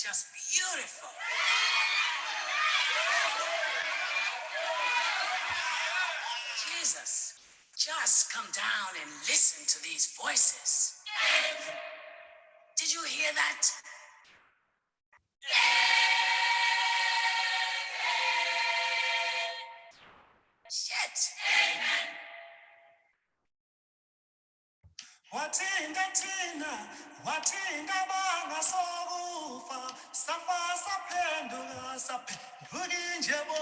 just beautiful. Jesus, just come down and listen to these voices. Did you hear that? Shit. Watinga banga sokufa safa saphenduka saphenduka injebo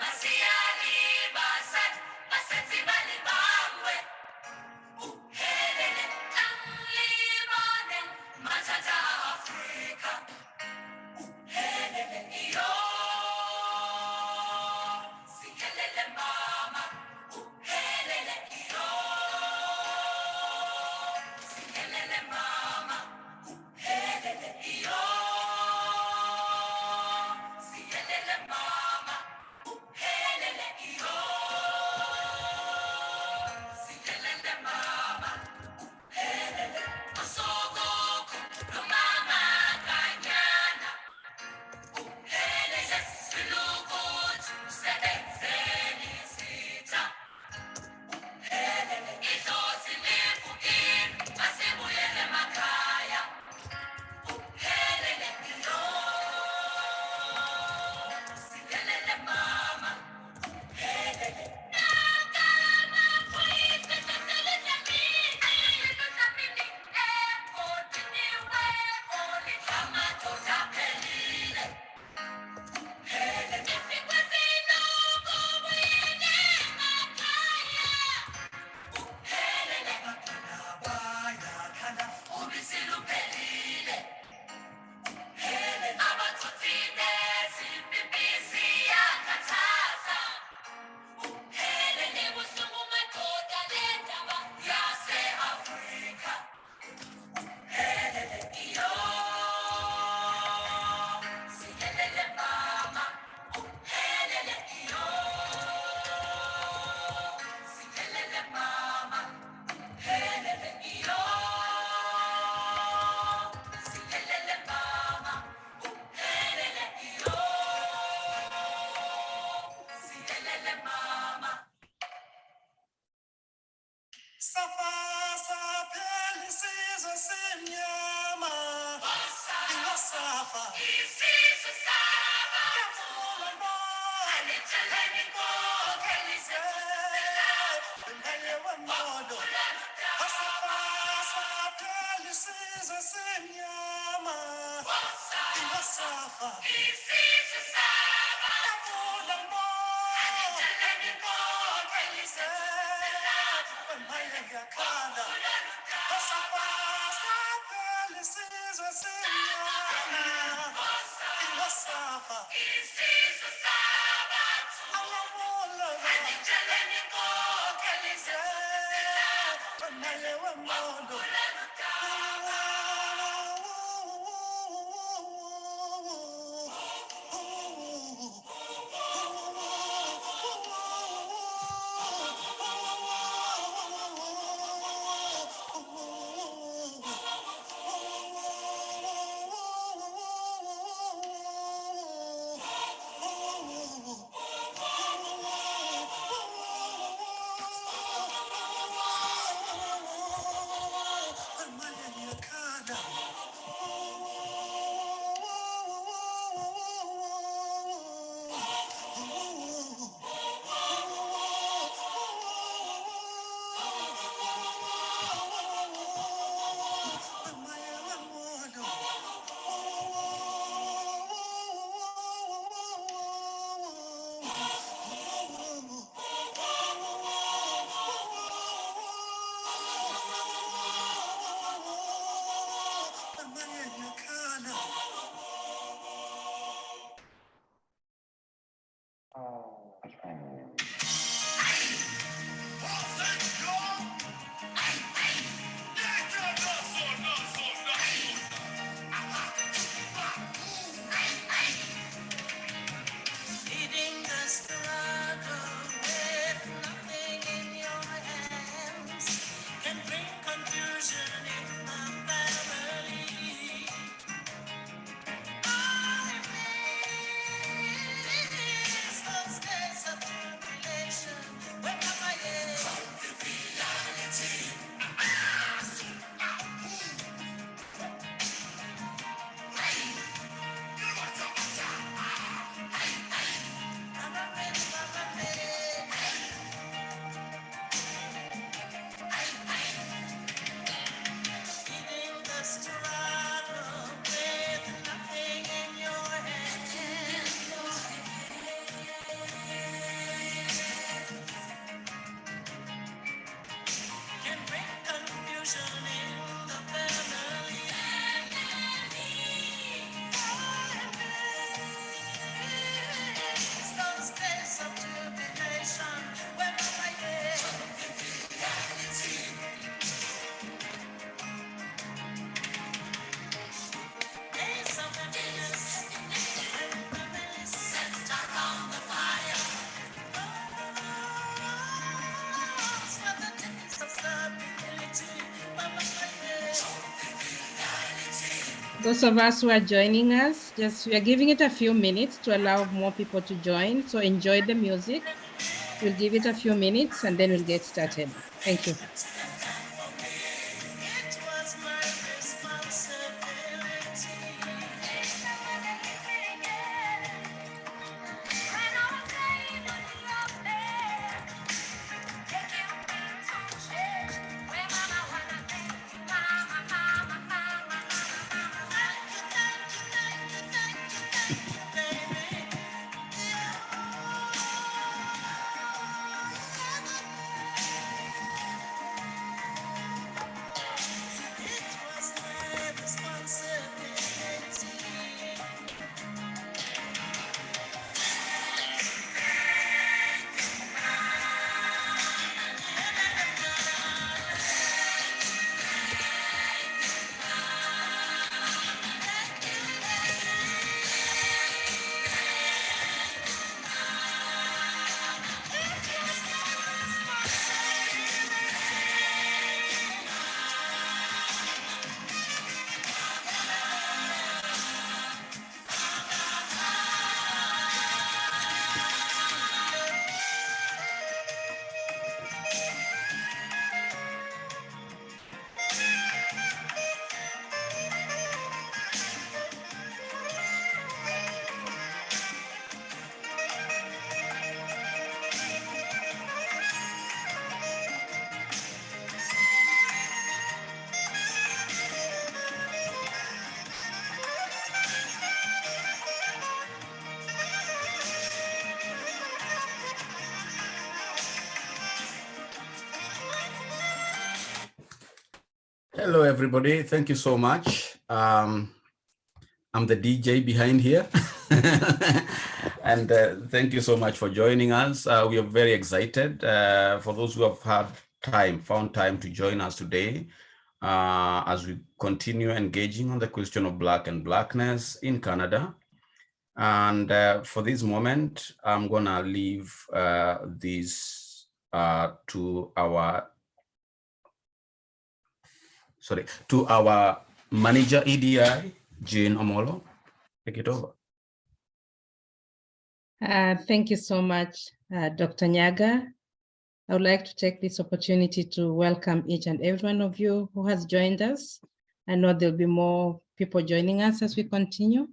Masiani basat, basenzi bali bangwe. Helele, tanglibane, matata Afrika. Helele, iyo, si helele mama. Helele, iyo, si helele mama. Helele, iyo, si helele mama. Helele, iyo, si helele mama. Osogoko, no mama kanyana. Helele, silukuthi, usebenzeni sitha. Helele, idlozi liphukile, masibuyele emakhaya. Helele, iyo, sihelele mama. Helele, nakama phoyise, seselele mini. Seselele ekodini wekoli, amadoda aphelile. Helele, isikwesino kubuyele emakhaya. Helele, bayakhanda, ubisi luphelile. Helele, abathutshile, simpipisi yakhathaza. Helele, buhlungu madoda lendaba yase-Afrika. Helele, iyo, sihelele mama. Helele, iyo, sihelele mama. Helele, iyo, sihelele mama. Helele, iyo, sihelele mama. Safa saphela isizwe simnyama. Ingasafa. Isizwe saba, Yavula moya. alitsheleni konke lisekhusela. Ngale wemodo. Safa saphela isizwe simnyama. Ingasafa. Isizwe saba, Yavula moya. alitsheleni konke lisekhusela. Wemaya ngiyakhala. Safa saphela isizwe simnyama. Ingasafa. Isizwe saba, Awawula. alitsheleni konke lisekhusela. Wemaya wemodo. Leading the struggle with nothing in your hands can bring confusion in the family. I miss those days of Those of us who are joining us, we are giving it a few minutes to allow more people to join. So enjoy the music. We'll give it a few minutes and then we'll get started. Thank you. Hello, everybody. Thank you so much. I'm the DJ behind here. And thank you so much for joining us. We are very excited. For those who have found time to join us today, as we continue engaging on the question of Black and Blackness in Canada. And for this moment, I'm gonna leave this to our manager EDI, Jane Omolo. Take it over. Thank you so much, Dr. Nyaga. I would like to take this opportunity to welcome each and every one of you who has joined us. I know there'll be more people joining us as we continue.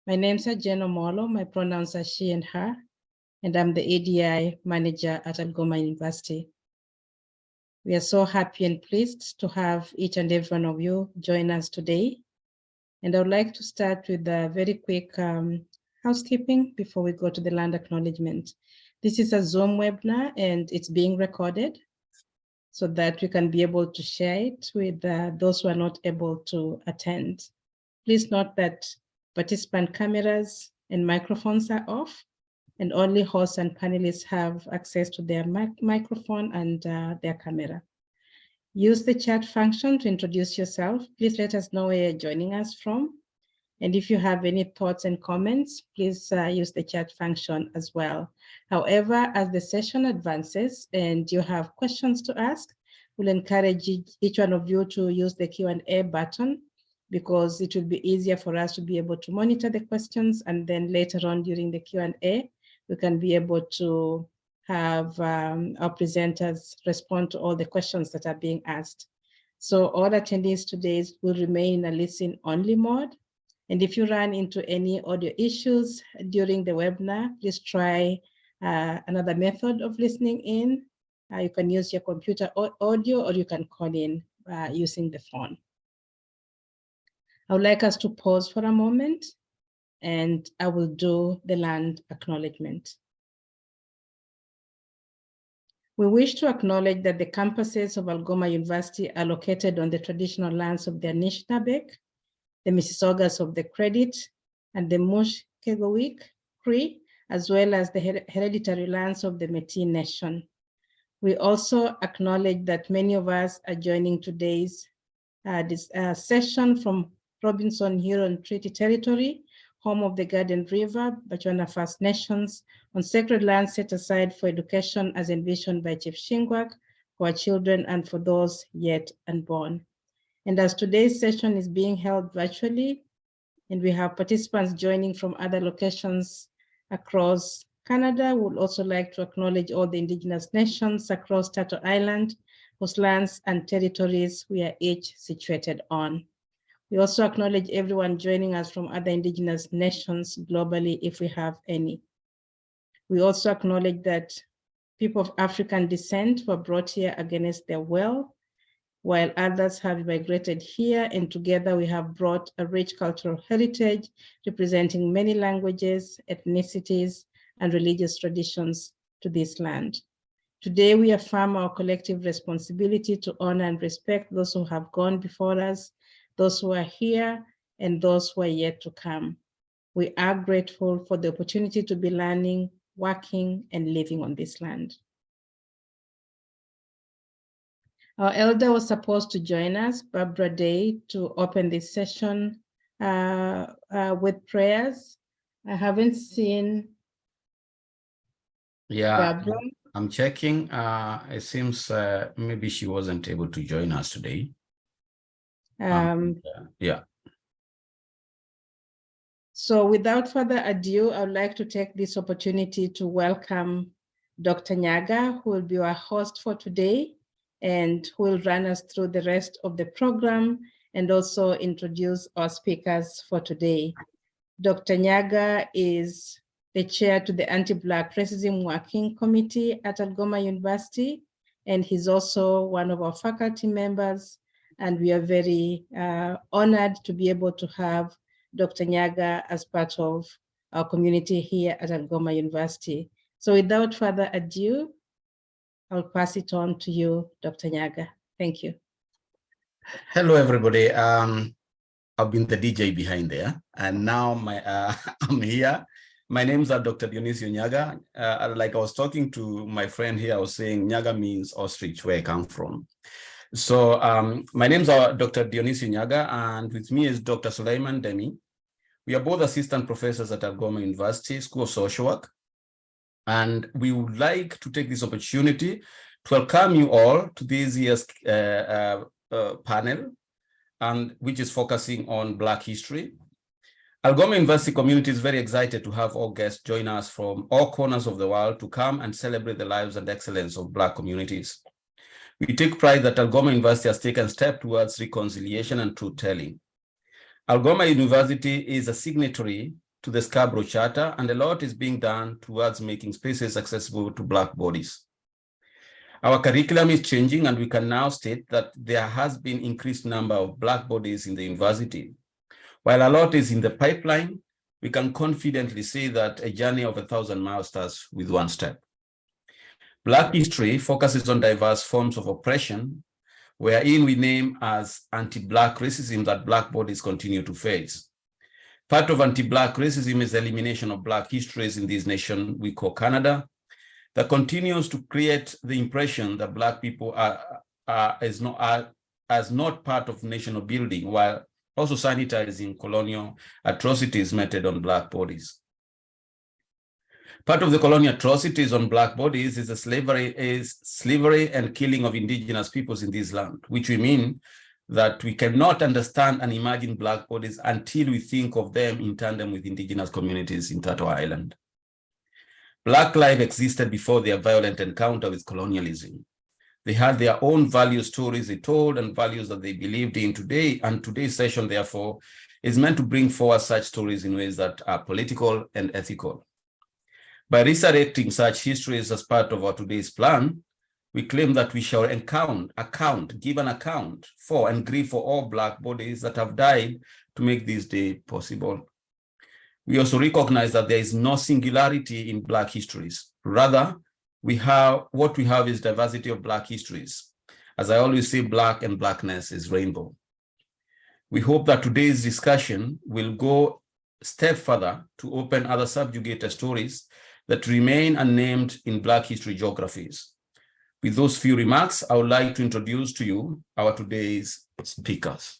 My name's Jane Omolo. My pronouns are she and her, and I'm the ADI manager at Algoma University. We are so happy and pleased to have each and every one of you join us today. And I would like to start with a very quick housekeeping before we go to the land acknowledgement. This is a Zoom webinar and it's being recorded so that we can be able to share it with those who are not able to attend. Please note that participant cameras and microphones are off, and only hosts and panelists have access to their microphone and their camera. Use the chat function to introduce yourself. Please let us know where you're joining us from. And if you have any thoughts and comments, please use the chat function as well. However, as the session advances and you have questions to ask, we'll encourage each one of you to use the Q&A button, because it will be easier for us to be able to monitor the questions, and then later on during the Q&A, we can be able to have our presenters respond to all the questions that are being asked. So all attendees today will remain in a listen-only mode. And if you run into any audio issues during the webinar, please try another method of listening in. You can use your computer audio, or you can call in using the phone. I would like us to pause for a moment, and I will do the land acknowledgement. We wish to acknowledge that the campuses of Algoma University are located on the traditional lands of the Anishinabek, the Mississaugas of the Credit, and the Mushkegowik Cree, as well as the hereditary lands of the Métis Nation. We also acknowledge that many of us are joining today's session from Robinson Huron Treaty Territory, home of the Garden River, Bachwana First Nations, on sacred land set aside for education as envisioned by Chief Shingwak, for our children and for those yet unborn. And as today's session is being held virtually, and we have participants joining from other locations across Canada, we would also like to acknowledge all the Indigenous nations across Turtle Island, whose lands and territories we are each situated on. We also acknowledge everyone joining us from other Indigenous nations globally, if we have any. We also acknowledge that people of African descent were brought here against their will, while others have migrated here, and together we have brought a rich cultural heritage representing many languages, ethnicities, and religious traditions to this land. Today, we affirm our collective responsibility to honor and respect those who have gone before us, those who are here, and those who are yet to come. We are grateful for the opportunity to be learning, working, and living on this land. Our elder was supposed to join us, Barbara Day, to open this session with prayers. I haven't seen Barbara. I'm checking. It seems maybe she wasn't able to join us today. Yeah. So without further ado, I would like to take this opportunity to welcome Dr. Nyaga, who will be our host for today and who will run us through the rest of the program and also introduce our speakers for today. Dr. Nyaga is the chair to the Anti-Black Racism Working Committee at Algoma University, and he's also one of our faculty members, and we are very honored to be able to have Dr. Nyaga as part of our community here at Algoma University. So without further ado, I'll pass it on to you, Dr. Nyaga. Thank you. Hello, everybody. I've been the DJ behind there, and now I'm here. My name's Dr. Dionisio Nyaga. Like I was talking to my friend here, I was saying Nyaga means ostrich, where I come from. So my name's Dr. Dionisio Nyaga, and with me is Dr. Sulaiman Demi. We are both assistant professors at Algoma University School of Social Work, and we would like to take this opportunity to welcome you all to this year's panel, and which is focusing on Black history. Algoma University community is very excited to have all guests join us from all corners of the world to come and celebrate the lives and excellence of Black communities. We take pride that Algoma University has taken a step towards reconciliation and truth-telling. Algoma University is a signatory to the Scarborough Charter, and a lot is being done towards making spaces accessible to Black bodies. Our curriculum is changing, and we can now state that there has been increased number of Black bodies in the university. While a lot is in the pipeline, we can confidently say that a journey of 1,000 miles starts with one step. Black history focuses on diverse forms of oppression, wherein we name as anti-Black racism that Black bodies continue to face. Part of anti-Black racism is the elimination of Black histories in this nation we call Canada, that continues to create the impression that Black people are not part of national building, while also sanitizing colonial atrocities meted on Black bodies. Part of the colonial atrocities on Black bodies is slavery and killing of indigenous peoples in this land, which we mean that we cannot understand and imagine Black bodies until we think of them in tandem with indigenous communities in Turtle Island. Black life existed before their violent encounter with colonialism. They had their own value stories they told and values that they believed in today, and today's session, therefore, is meant to bring forward such stories in ways that are political and ethical. By resurrecting such histories as part of our today's plan, we claim that we shall give an account for and grieve for all Black bodies that have died to make this day possible. We also recognize that there is no singularity in Black histories. Rather, what we have is diversity of Black histories. As I always say, Black and Blackness is rainbow. We hope that today's discussion will go a step further to open other subjugated stories that remain unnamed in Black history geographies. With those few remarks, I would like to introduce to you our today's speakers.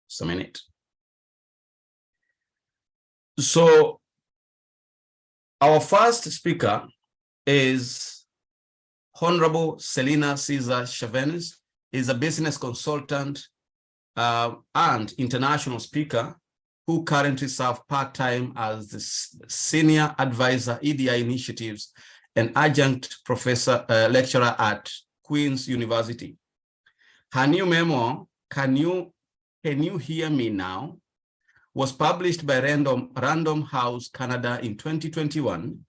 Just a minute. So our first speaker is Honorable Selina Caesar Chavenes is a business consultant and international speaker who currently serves part-time as the Senior Advisor EDI Initiatives and Adjunct Professor Lecturer at Queen's University. Her new memoir, Can You Hear Me Now?, was published by Random House Canada in 2021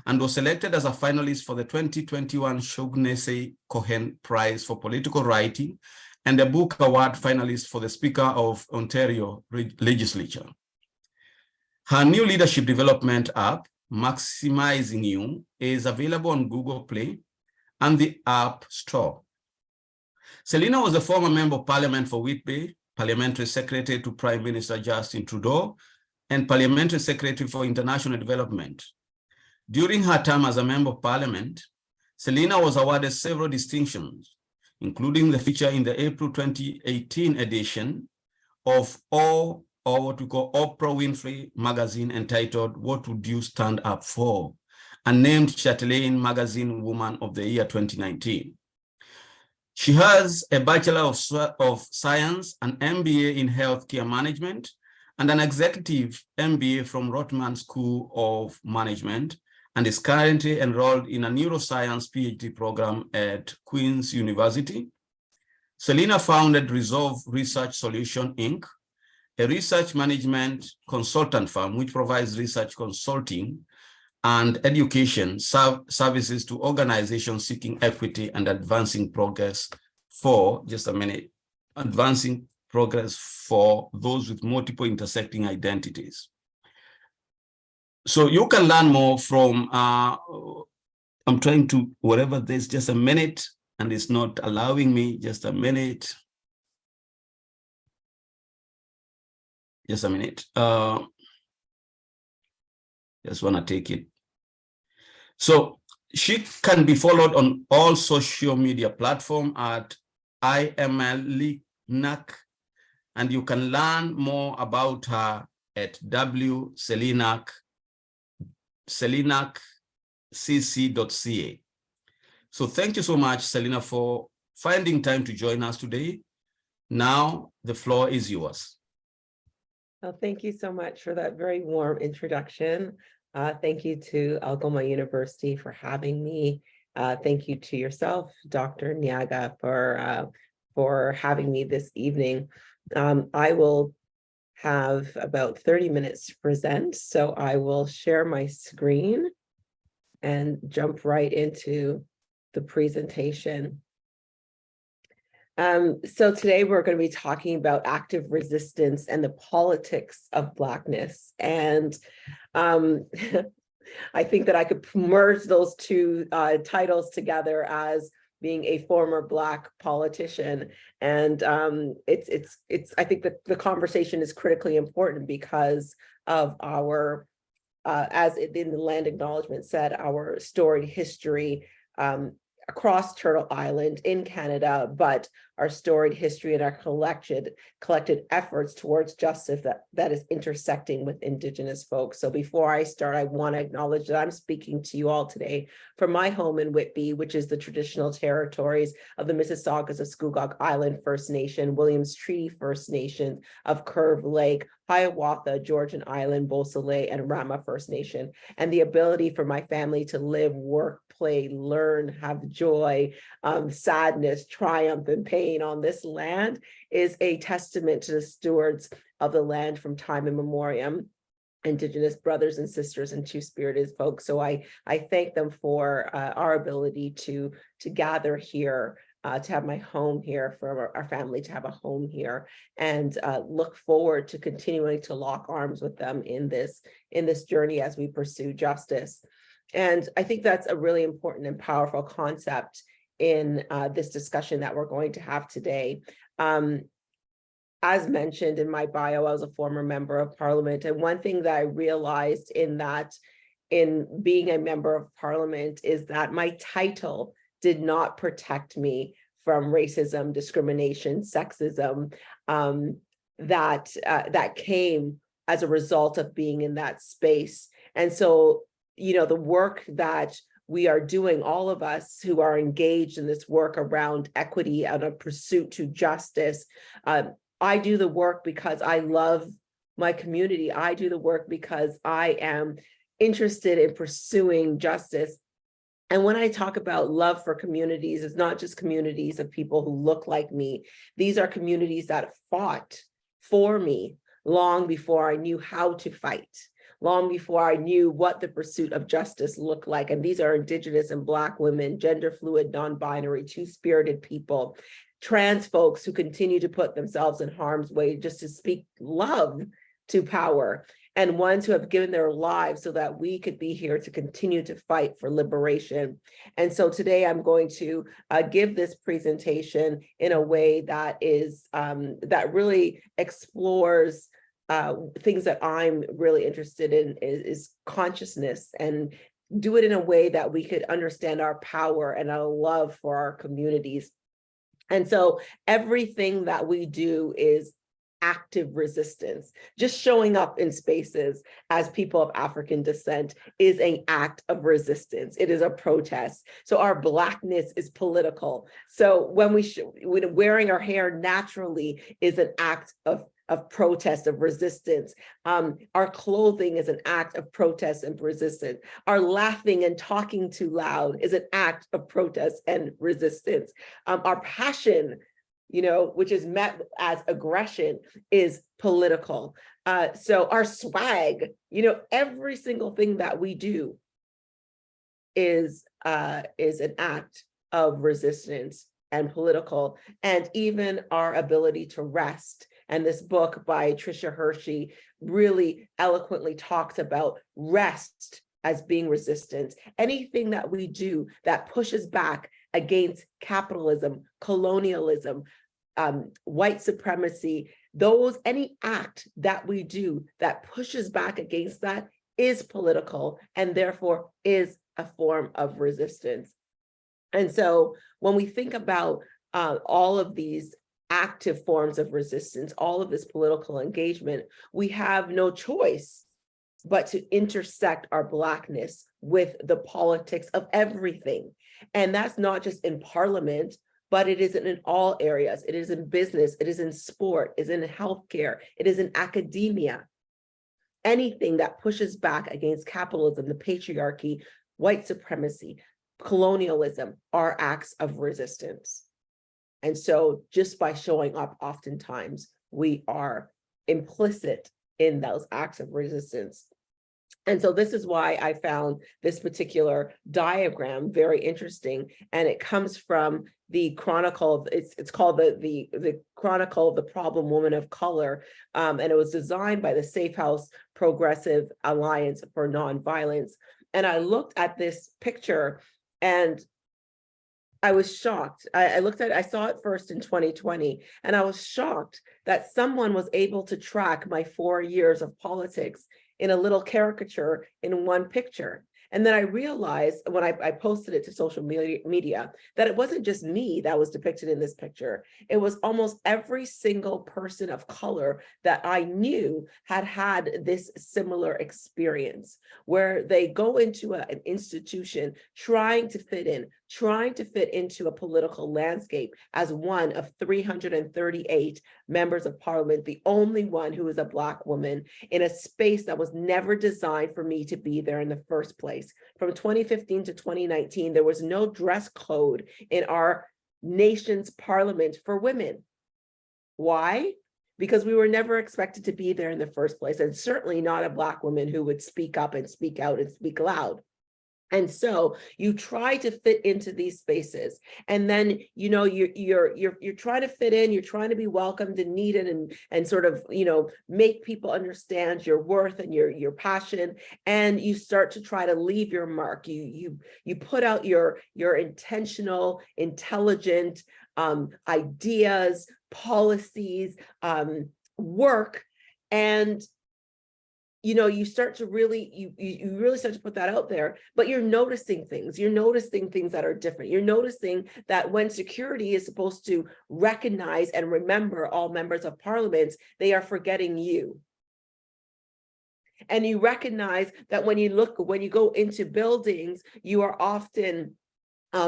and was selected as a finalist for the 2021 Shaughnessy Cohen Prize for Political Writing and a Book Award finalist for the Speaker of Ontario Legislature. Her new leadership development app, Maximizing You, is available on Google Play and the App Store. Selina was a former Member of Parliament for Whitby, Parliamentary Secretary to Prime Minister Justin Trudeau, and Parliamentary Secretary for International Development. During her term as a Member of Parliament, Selina was awarded several distinctions, including the feature in the April 2018 edition of what we call Oprah Winfrey magazine entitled What Would You Stand Up For? And named Chatelaine Magazine Woman of the Year 2019. She has a Bachelor of Science, an MBA in Healthcare Management, and an Executive MBA from Rotman School of Management, and is currently enrolled in a neuroscience PhD program at Queen's University. Selina founded Resolve Research Solution, Inc., a research management consultant firm which provides research consulting and education services to organizations seeking equity and advancing progress for, advancing progress for those with multiple intersecting identities. So you can learn more from, I'm trying to, whatever, there's just a minute and it's not allowing me, just a minute. Just a minute. Just want to take it. So she can be followed on all social media platforms at IMLNAC, and you can learn more about her at selinacc.ca. So thank you so much, Selina, for finding time to join us today. Now the floor is yours. Well, thank you so much for that very warm introduction. Thank you to Algoma University for having me. Thank you to yourself, Dr. Nyaga, for having me this evening. I will have about 30 minutes to present, so I will share my screen and jump right into the presentation. So today we're going to be talking about active resistance and the politics of Blackness. And I think that I could merge those two titles together as being a former Black politician. And I think that the conversation is critically important because of our, as in the land acknowledgement said, our storied history across Turtle Island in Canada, but our storied history and our collected efforts towards justice that is intersecting with Indigenous folks. So before I start, I want to acknowledge that I'm speaking to you all today from my home in Whitby, which is the traditional territories of the Mississaugas of Scugog Island First Nation, Williams Treaty First Nation of Curve Lake, Hiawatha, Georgian Island, Beausoleil, and Rama First Nation, and the ability for my family to live, work, play, learn, have joy, sadness, triumph, and pain on this land is a testament to the stewards of the land from time immemorial, Indigenous brothers and sisters and two-spirited folks. So I thank them for our ability to gather here, to have my home here, for our family to have a home here, and look forward to continuing to lock arms with them in this journey as we pursue justice. And I think that's a really important and powerful concept in this discussion that we're going to have today. As mentioned in my bio, I was a former member of Parliament. And one thing that I realized in being a member of Parliament is that my title did not protect me from racism, discrimination, sexism that came as a result of being in that space. And so, you know, the work that we are doing, all of us who are engaged in this work around equity and a pursuit to justice. I do the work because I love my community. I do the work because I am interested in pursuing justice. And when I talk about love for communities, it's not just communities of people who look like me. These are communities that fought for me long before I knew how to fight, long before I knew what the pursuit of justice looked like. And these are Indigenous and Black women, gender fluid, non-binary, two-spirited people, trans folks who continue to put themselves in harm's way just to speak love to power, and ones who have given their lives so that we could be here to continue to fight for liberation. And so today I'm going to give this presentation in a way that is that really explores things that I'm really interested in, is consciousness, and do it in a way that we could understand our power and our love for our communities. And so everything that we do is active resistance. Just showing up in spaces as people of African descent is an act of resistance. It is a protest. So our Blackness is political. So when wearing our hair naturally is an act of protest, of resistance. Our clothing is an act of protest and resistance. Our laughing and talking too loud is an act of protest and resistance. Our passion, which is met as aggression, is political. So our swag, every single thing that we do is an act of resistance and political. And even our ability to rest. And this book by Tricia Hershey really eloquently talks about rest as being resistance. Anything that we do that pushes back against capitalism, colonialism, white supremacy, any act that we do that pushes back against that is political, and therefore is a form of resistance. And so when we think about all of these active forms of resistance, all of this political engagement, we have no choice but to intersect our Blackness with the politics of everything. And that's not just in Parliament, but it is in all areas. It is in business, it is in sport, it is in healthcare, it is in academia. Anything that pushes back against capitalism, the patriarchy, white supremacy, colonialism are acts of resistance. And so just by showing up, oftentimes we are implicit in those acts of resistance. And so this is why I found this particular diagram very interesting. And it comes from the Chronicle, it's called the Chronicle of the Problem Woman of Color. And it was designed by the Safe House Progressive Alliance for Nonviolence. And I looked at this picture and I was shocked. I saw it first in 2020, and I was shocked that someone was able to track my 4 years of politics in a little caricature in one picture. And then I realized when I posted it to social media that it wasn't just me that was depicted in this picture. It was almost every single person of color that I knew had this similar experience, where they go into an institution trying to fit into a political landscape as one of 338 members of parliament, the only one who is a Black woman, in a space that was never designed for me to be there in the first place. From 2015 to 2019, there was no dress code in our nation's parliament for women. Why? Because we were never expected to be there in the first place, and certainly not a Black woman who would speak up and speak out and speak loud. And so you try to fit into these spaces, and then you're trying to fit in, you're trying to be welcomed and needed, and sort of make people understand your worth and your passion, and you start to try to leave your mark. You put out your intentional, intelligent ideas, policies, work, and you start to really, you really start to put that out there, but you're noticing things that are different. You're noticing that when security is supposed to recognize and remember all members of parliament, they are forgetting you. And you recognize that when you go into buildings, you are often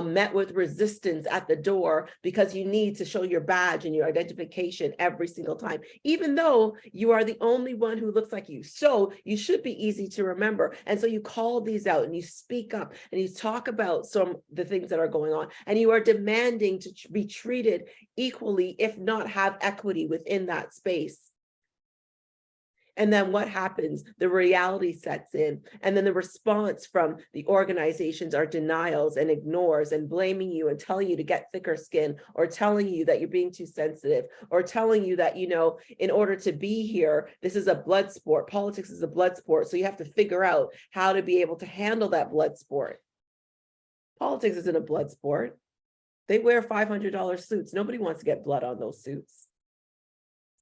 met with resistance at the door because you need to show your badge and your identification every single time, even though you are the only one who looks like you. So you should be easy to remember. And so you call these out and you speak up and you talk about the things that are going on, and you are demanding to be treated equally, if not have equity within that space. And then what happens? The reality sets in. And then the response from the organizations are denials and ignores and blaming you and telling you to get thicker skin, or telling you that you're being too sensitive, or telling you that, you know, in order to be here, this is a blood sport. Politics is a blood sport. So you have to figure out how to be able to handle that blood sport. Politics isn't a blood sport. They wear $500 suits. Nobody wants to get blood on those suits.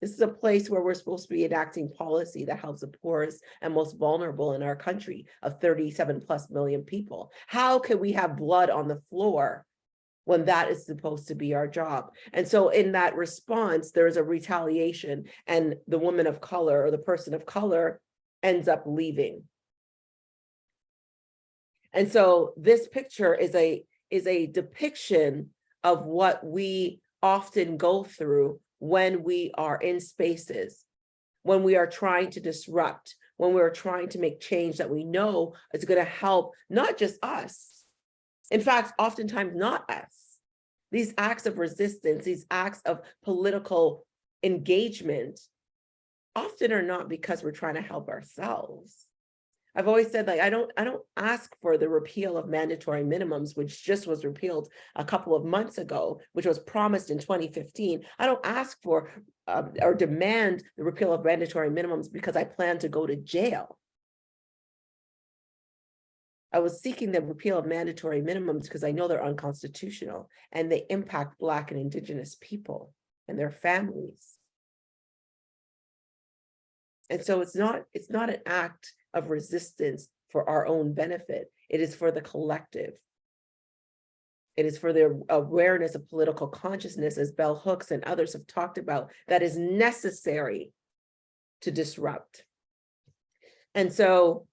This is a place where we're supposed to be enacting policy that helps the poorest and most vulnerable in our country of 37+ million people. How can we have blood on the floor when that is supposed to be our job? And so in that response, there is a retaliation, and the woman of color or the person of color ends up leaving. And so this picture is a depiction of what we often go through when we are in spaces, when we are trying to disrupt, when we're trying to make change that we know is going to help not just us. In fact, oftentimes not us. These acts of resistance, these acts of political engagement often are not because we're trying to help ourselves. I've always said, like, I don't ask for the repeal of mandatory minimums, which just was repealed a couple of months ago, which was promised in 2015. I don't ask for or demand the repeal of mandatory minimums because I plan to go to jail. I was seeking the repeal of mandatory minimums because I know they're unconstitutional and they impact Black and Indigenous people and their families. And so it's not an act of resistance for our own benefit. It is for the collective. It is for the awareness of political consciousness, as Bell Hooks and others have talked about, that is necessary to disrupt. And so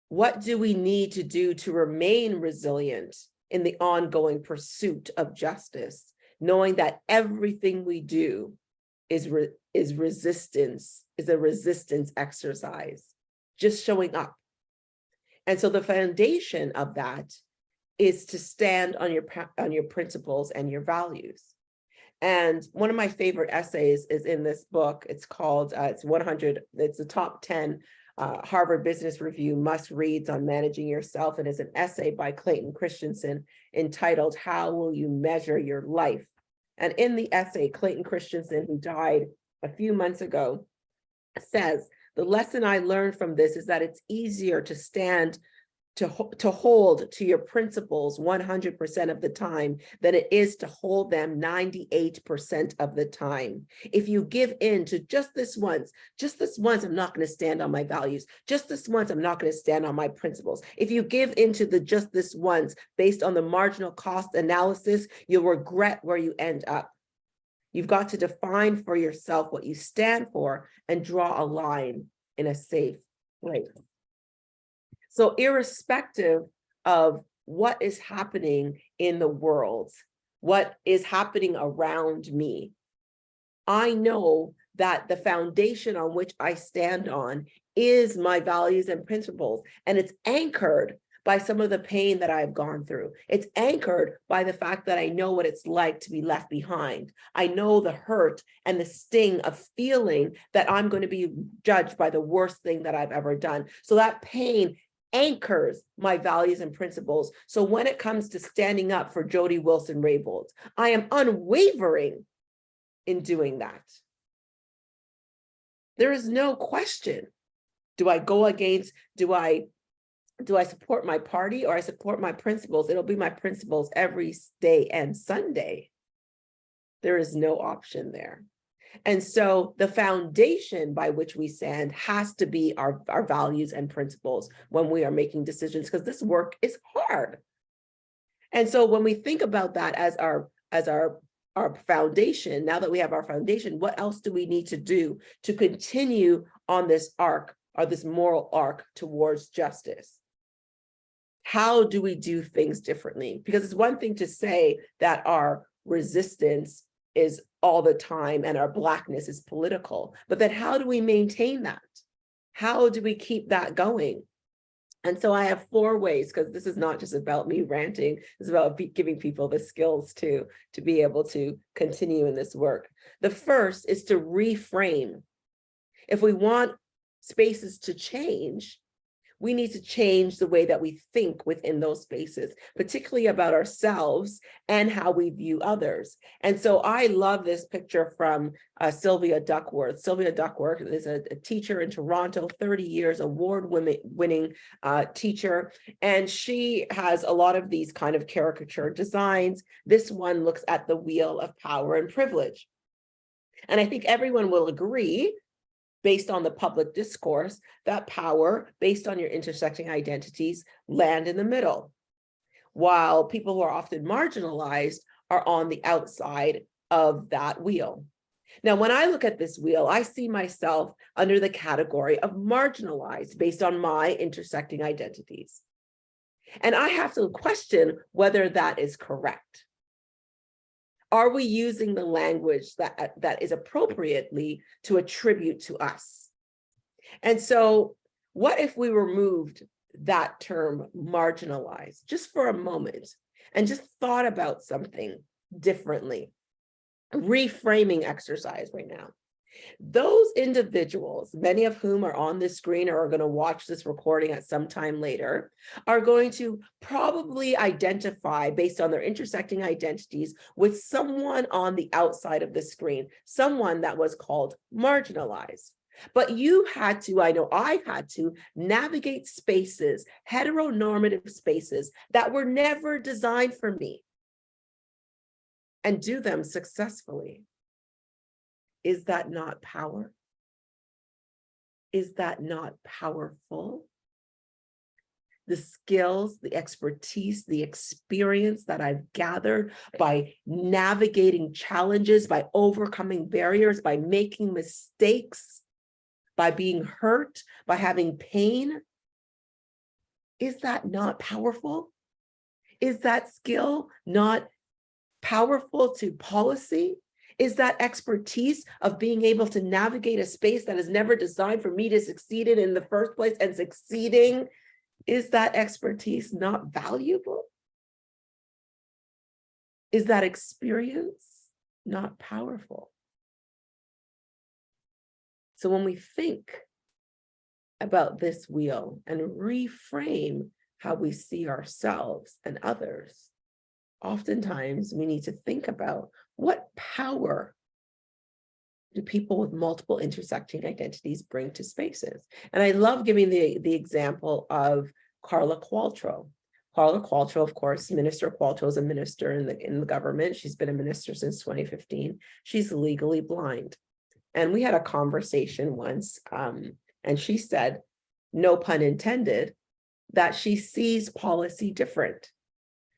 what do we need to do to remain resilient in the ongoing pursuit of justice, knowing that everything we do is a resistance exercise, just showing up. And so the foundation of that is to stand on your principles and your values. And one of my favorite essays is in this book. It's called, it's the top 10 Harvard Business Review must-reads on managing yourself. And it's an essay by Clayton Christensen entitled, How Will You Measure Your Life? And in the essay, Clayton Christensen, who died a few months ago, says, the lesson I learned from this is that it's easier to stand to hold to your principles 100% of the time than it is to hold them 98% of the time. If you give in to just this once, I'm not going to stand on my values. Just this once, I'm not going to stand on my principles. If you give into the just this once based on the marginal cost analysis, you'll regret where you end up. You've got to define for yourself what you stand for and draw a line in a safe place. So irrespective of what is happening in the world, what is happening around me, I know that the foundation on which I stand on is my values and principles, and it's anchored by some of the pain that I've gone through. It's anchored by the fact that I know what it's like to be left behind. I know the hurt and the sting of feeling that I'm going to be judged by the worst thing that I've ever done. So that pain anchors my values and principles. So when it comes to standing up for Jody Wilson-Raybould, I am unwavering in doing that. There is no question. Do I go against, do I support my party or I support my principles? It'll be my principles every day and Sunday. There is no option there. And so the foundation by which we stand has to be our values and principles when we are making decisions, because this work is hard. And so when we think about that as our foundation, now that we have our foundation, what else do we need to do to continue on this arc or this moral arc towards justice? How do we do things differently? Because it's one thing to say that our resistance is all the time and our Blackness is political, but then how do we maintain that? How do we keep that going? And so I have 4 ways, because this is not just about me ranting, it's about giving people the skills to be able to continue in this work. The first is to reframe. If we want spaces to change, we need to change the way that we think within those spaces, particularly about ourselves and how we view others. And so I love this picture from Sylvia Duckworth. Sylvia Duckworth is a teacher in Toronto, 30 years, award-winning teacher. And she has a lot of these kind of caricature designs. This one looks at the wheel of power and privilege. And I think everyone will agree, based on the public discourse, that power, based on your intersecting identities, land in the middle, while people who are often marginalized are on the outside of that wheel. Now, when I look at this wheel, I see myself under the category of marginalized based on my intersecting identities. And I have to question whether that is correct. Are we using the language that is appropriately to attribute to us? And so what if we removed that term marginalized just for a moment and just thought about something differently? Reframing exercise right now. Those individuals, many of whom are on this screen or are going to watch this recording at some time later, are going to probably identify based on their intersecting identities with someone on the outside of the screen, someone that was called marginalized. But you had to, I know I had to, navigate spaces, heteronormative spaces that were never designed for me, and do them successfully. Is that not power? Is that not powerful? The skills, the expertise, the experience that I've gathered by navigating challenges, by overcoming barriers, by making mistakes, by being hurt, by having pain. Is that not powerful? Is that skill not powerful to policy? Is that expertise of being able to navigate a space that is never designed for me to succeed in the first place and succeeding, is that expertise not valuable? Is that experience not powerful? So when we think about this wheel and reframe how we see ourselves and others, oftentimes we need to think about what power do people with multiple intersecting identities bring to spaces. And I love giving the example of Carla Qualtrough. Carla Qualtrough, of course, Minister Qualtrough is a minister in the government. She's been a minister since 2015. She's legally blind. And we had a conversation once, and she said, no pun intended, that she sees policy different.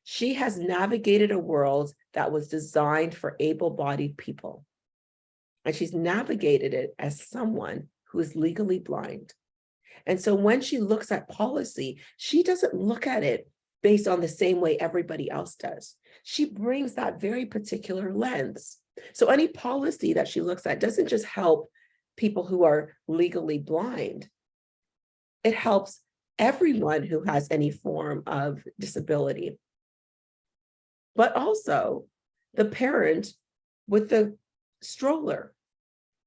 She has navigated a world that was designed for able-bodied people. And she's navigated it as someone who is legally blind. And so when she looks at policy, she doesn't look at it based on the same way everybody else does. She brings that very particular lens. So any policy that she looks at doesn't just help people who are legally blind. It helps everyone who has any form of disability, but also the parent with the stroller,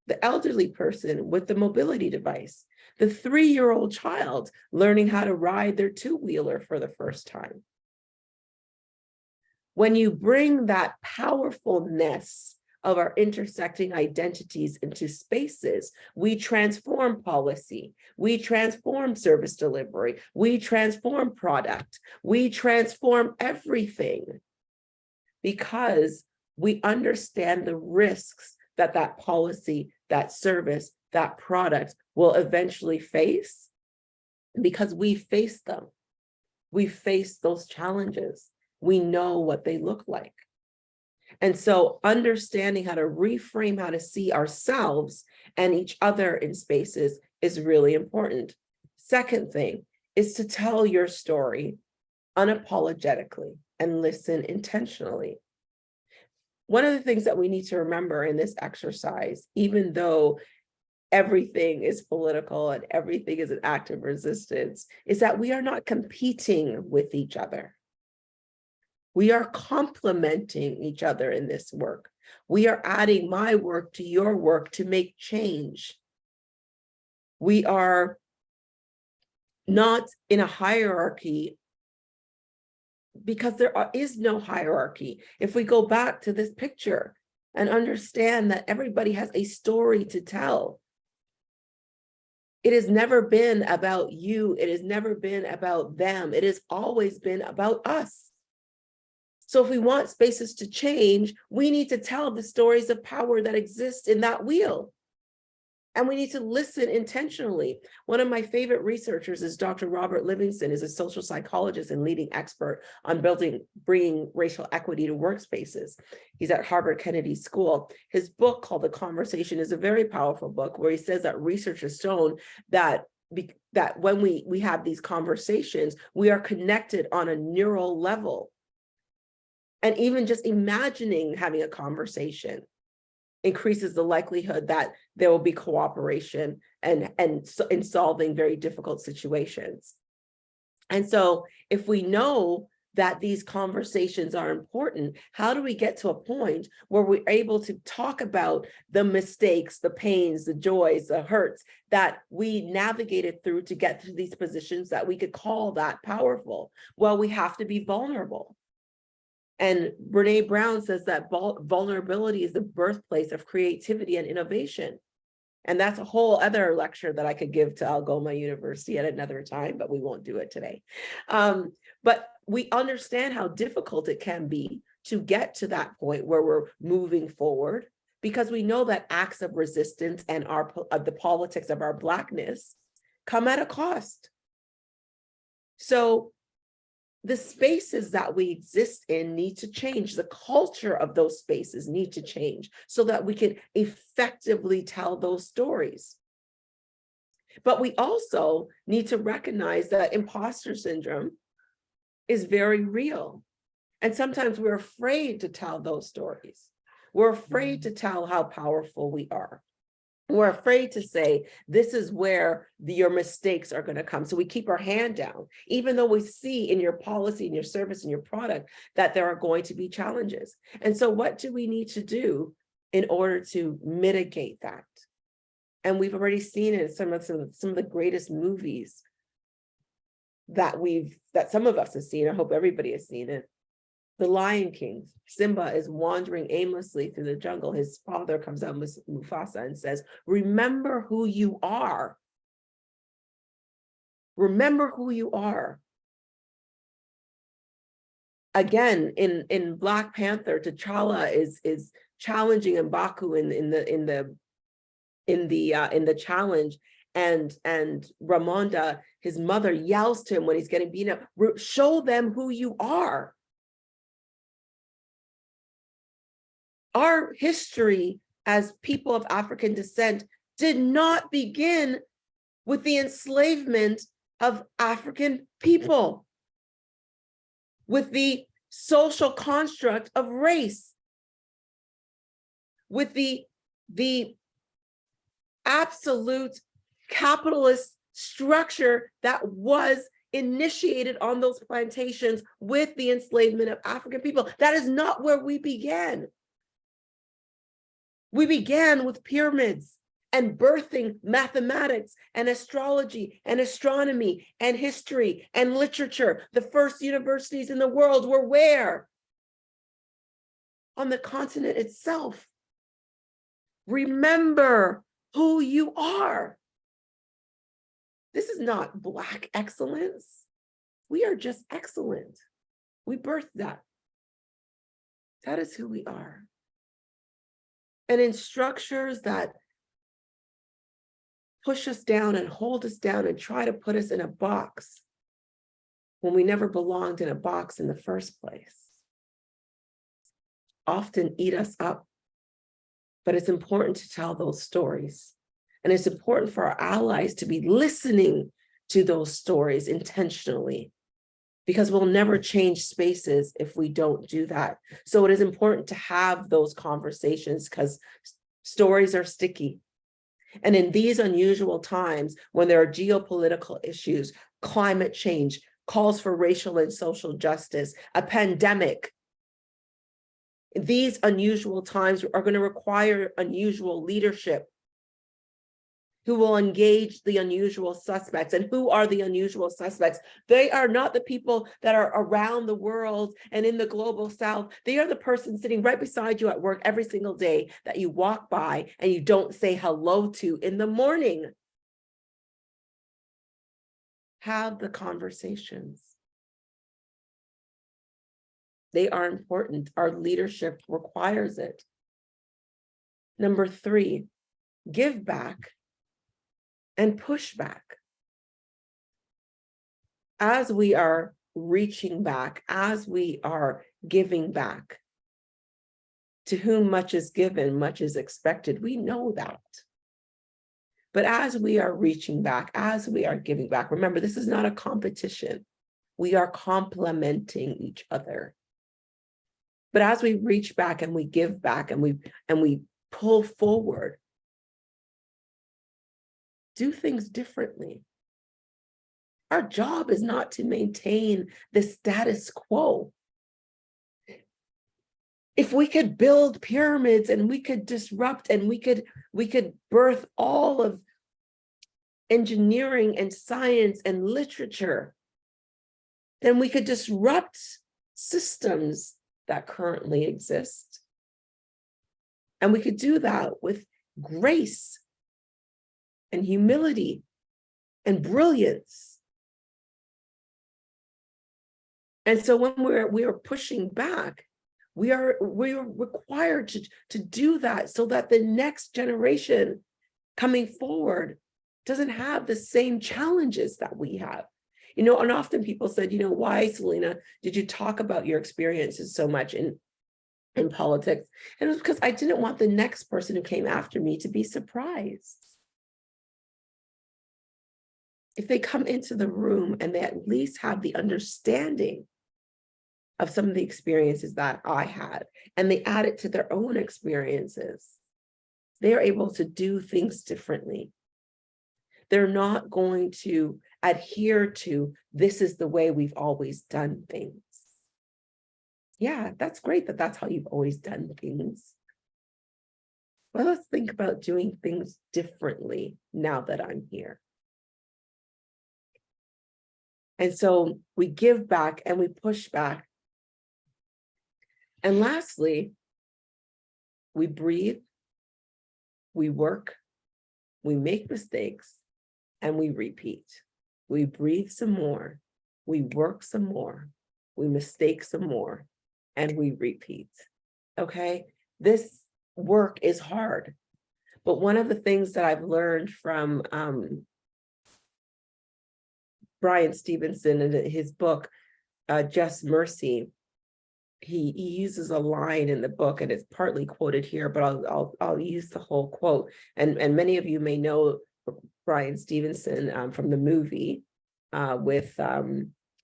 the elderly person with the mobility device, the 3-year-old child learning how to ride their 2-wheeler for the first time. When you bring that powerfulness of our intersecting identities into spaces, we transform policy, we transform service delivery, we transform product, we transform everything, because we understand the risks that that policy, that service, that product will eventually face, because we face them. We face those challenges. We know what they look like. And so understanding how to reframe how to see ourselves and each other in spaces is really important. Second thing is to tell your story unapologetically and listen intentionally. One of the things that we need to remember in this exercise, even though everything is political and everything is an act of resistance, is that we are not competing with each other. We are complementing each other in this work. We are adding my work to your work to make change. We are not in a hierarchy, because there is no hierarchy. If we go back to this picture and understand that everybody has a story to tell, it has never been about you. It has never been about them. It has always been about us. So if we want spaces to change, we need to tell the stories of power that exist in that wheel. And we need to listen intentionally. One of my favorite researchers is Dr. Robert Livingston, is a social psychologist and leading expert on bringing racial equity to workspaces. He's at Harvard Kennedy School. His book called The Conversation is a very powerful book, where he says that research has shown that when we have these conversations, we are connected on a neural level. And even just imagining having a conversation increases the likelihood that there will be cooperation and in solving very difficult situations. And so if we know that these conversations are important, how do we get to a point where we're able to talk about the mistakes, the pains, the joys, the hurts that we navigated through to get to these positions that we could call that powerful? Well, we have to be vulnerable. And Brene Brown says that vulnerability is the birthplace of creativity and innovation. And that's a whole other lecture that I could give to Algoma University at another time, but we won't do it today. But we understand how difficult it can be to get to that point where we're moving forward, because we know that acts of resistance and the politics of our Blackness come at a cost. So the spaces that we exist in need to change. The culture of those spaces need to change so that we can effectively tell those stories. But we also need to recognize that imposter syndrome is very real. And sometimes we're afraid to tell those stories. We're afraid to tell how powerful we are. We're afraid to say, this is where your mistakes are going to come. So we keep our hand down, even though we see in your policy, in your service, in your product, that there are going to be challenges. And so what do we need to do in order to mitigate that? And we've already seen it in some of the greatest movies that some of us have seen. I hope everybody has seen it. The Lion King, Simba is wandering aimlessly through the jungle. His father comes out, Mufasa, and says, remember who you are. Remember who you are. Again, in Black Panther, T'Challa is challenging M'Baku in the challenge, and Ramonda, his mother, yells to him when he's getting beaten up, show them who you are. Our history as people of African descent did not begin with the enslavement of African people, with the social construct of race, with the absolute capitalist structure that was initiated on those plantations with the enslavement of African people. That is not where we began. We began with pyramids and birthing mathematics and astrology and astronomy and history and literature. The first universities in the world were where? On the continent itself. Remember who you are. This is not Black excellence. We are just excellent. We birthed that. That is who we are. And in structures that push us down and hold us down and try to put us in a box when we never belonged in a box in the first place, often eat us up. But it's important to tell those stories And it's important for our allies to be listening to those stories intentionally, because we'll never change spaces if we don't do that. So it is important to have those conversations, because stories are sticky. And in these unusual times, when there are geopolitical issues, climate change, calls for racial and social justice, a pandemic, these unusual times are going to require unusual leadership who will engage the unusual suspects. And who are the unusual suspects? They are not the people that are around the world and in the global south. They are the person sitting right beside you at work every single day that you walk by and you don't say hello to in the morning. Have the conversations. They are important. Our leadership requires it. Number 3, give back and push back. As we are reaching back, as we are giving back, to whom much is given, much is expected. We know that. But as we are reaching back, as we are giving back, remember, this is not a competition. We are complementing each other. But as we reach back and we give back and we pull forward, do things differently. Our job is not to maintain the status quo. If we could build pyramids and we could disrupt and we could birth all of engineering and science and literature, then we could disrupt systems that currently exist. And we could do that with grace and humility and brilliance. And so when we are pushing back, we are required to do that so that the next generation coming forward doesn't have the same challenges that we have. And often people said, why, Selena, did you talk about your experiences so much in politics? And it was because I didn't want the next person who came after me to be surprised. If they come into the room and they at least have the understanding of some of the experiences that I had, and they add it to their own experiences, they're able to do things differently. They're not going to adhere to, this is the way we've always done things. Yeah, that's great that that's how you've always done things. Well, let's think about doing things differently now that I'm here. And so we give back and we push back. And lastly, we breathe, we work, we make mistakes, and we repeat. We breathe some more, we work some more, we mistake some more, and we repeat. Okay? This work is hard. But one of the things that I've learned from Brian Stevenson in his book, Just Mercy, he uses a line in the book, and it's partly quoted here, but I'll use the whole quote. And many of you may know Brian Stevenson from the movie with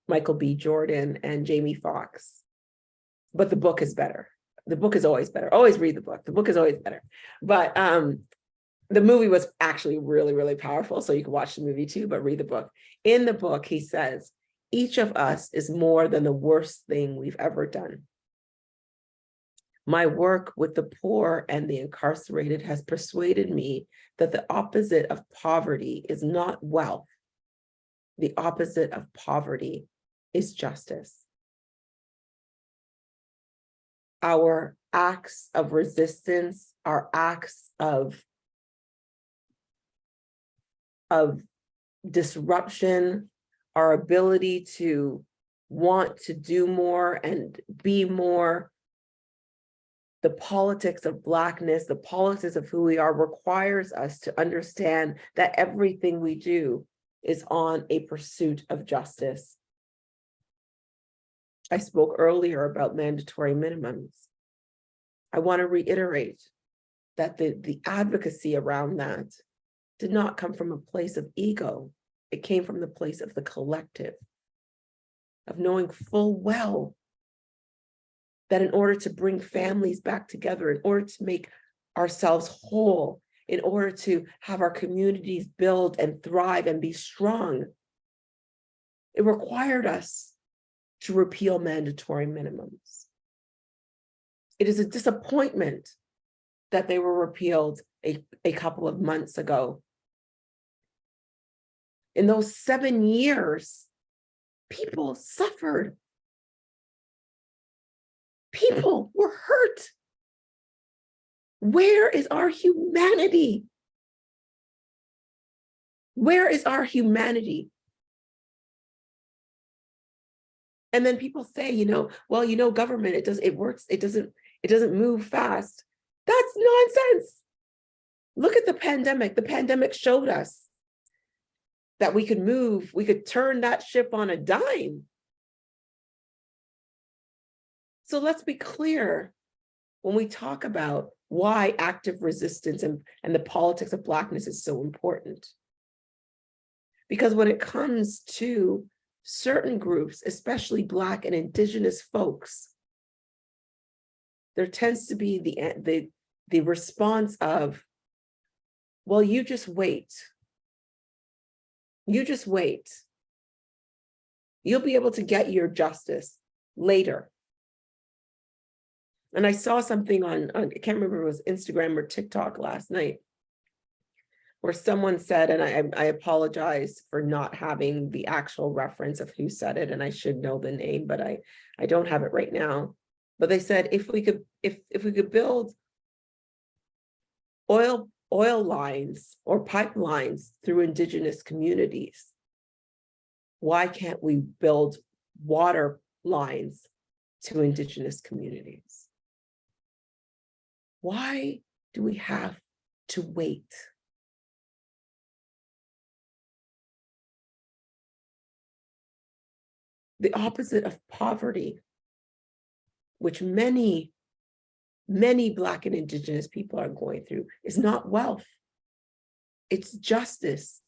Michael B. Jordan and Jamie Foxx. But the book is better. The book is always better. Always read the book. The book is always better. But the movie was actually really, really powerful. So you can watch the movie too, but read the book. In the book, he says, each of us is more than the worst thing we've ever done. My work with the poor and the incarcerated has persuaded me that the opposite of poverty is not wealth. The opposite of poverty is justice. Our acts of resistance, our acts of disruption, our ability to want to do more and be more, the politics of Blackness, the politics of who we are, requires us to understand that everything we do is on a pursuit of justice. I spoke earlier about mandatory minimums. I want to reiterate that the advocacy around that did not come from a place of ego. It came from the place of the collective, of knowing full well that in order to bring families back together, in order to make ourselves whole, in order to have our communities build and thrive and be strong, it required us to repeal mandatory minimums. It is a disappointment that they were repealed a couple of months ago. In those 7 years, people suffered. People were hurt. Where is our humanity? Where is our humanity? And then people say, well, government, it works, it doesn't move fast. That's nonsense. Look at the pandemic. The pandemic showed us that we could turn that ship on a dime. So let's be clear when we talk about why active resistance and the politics of Blackness is so important. Because when it comes to certain groups, especially Black and Indigenous folks, there tends to be the response of, well, you just wait. You just wait. You'll be able to get your justice later. And I saw something on I can't remember if it was Instagram or TikTok last night, where someone said, and I apologize for not having the actual reference of who said it, and I should know the name, but I don't have it right now. But they said, if we could build oil lines or pipelines through Indigenous communities, why can't we build water lines to Indigenous communities? Why do we have to wait? The opposite of poverty, which many Black and Indigenous people are going through, is not wealth. It's justice.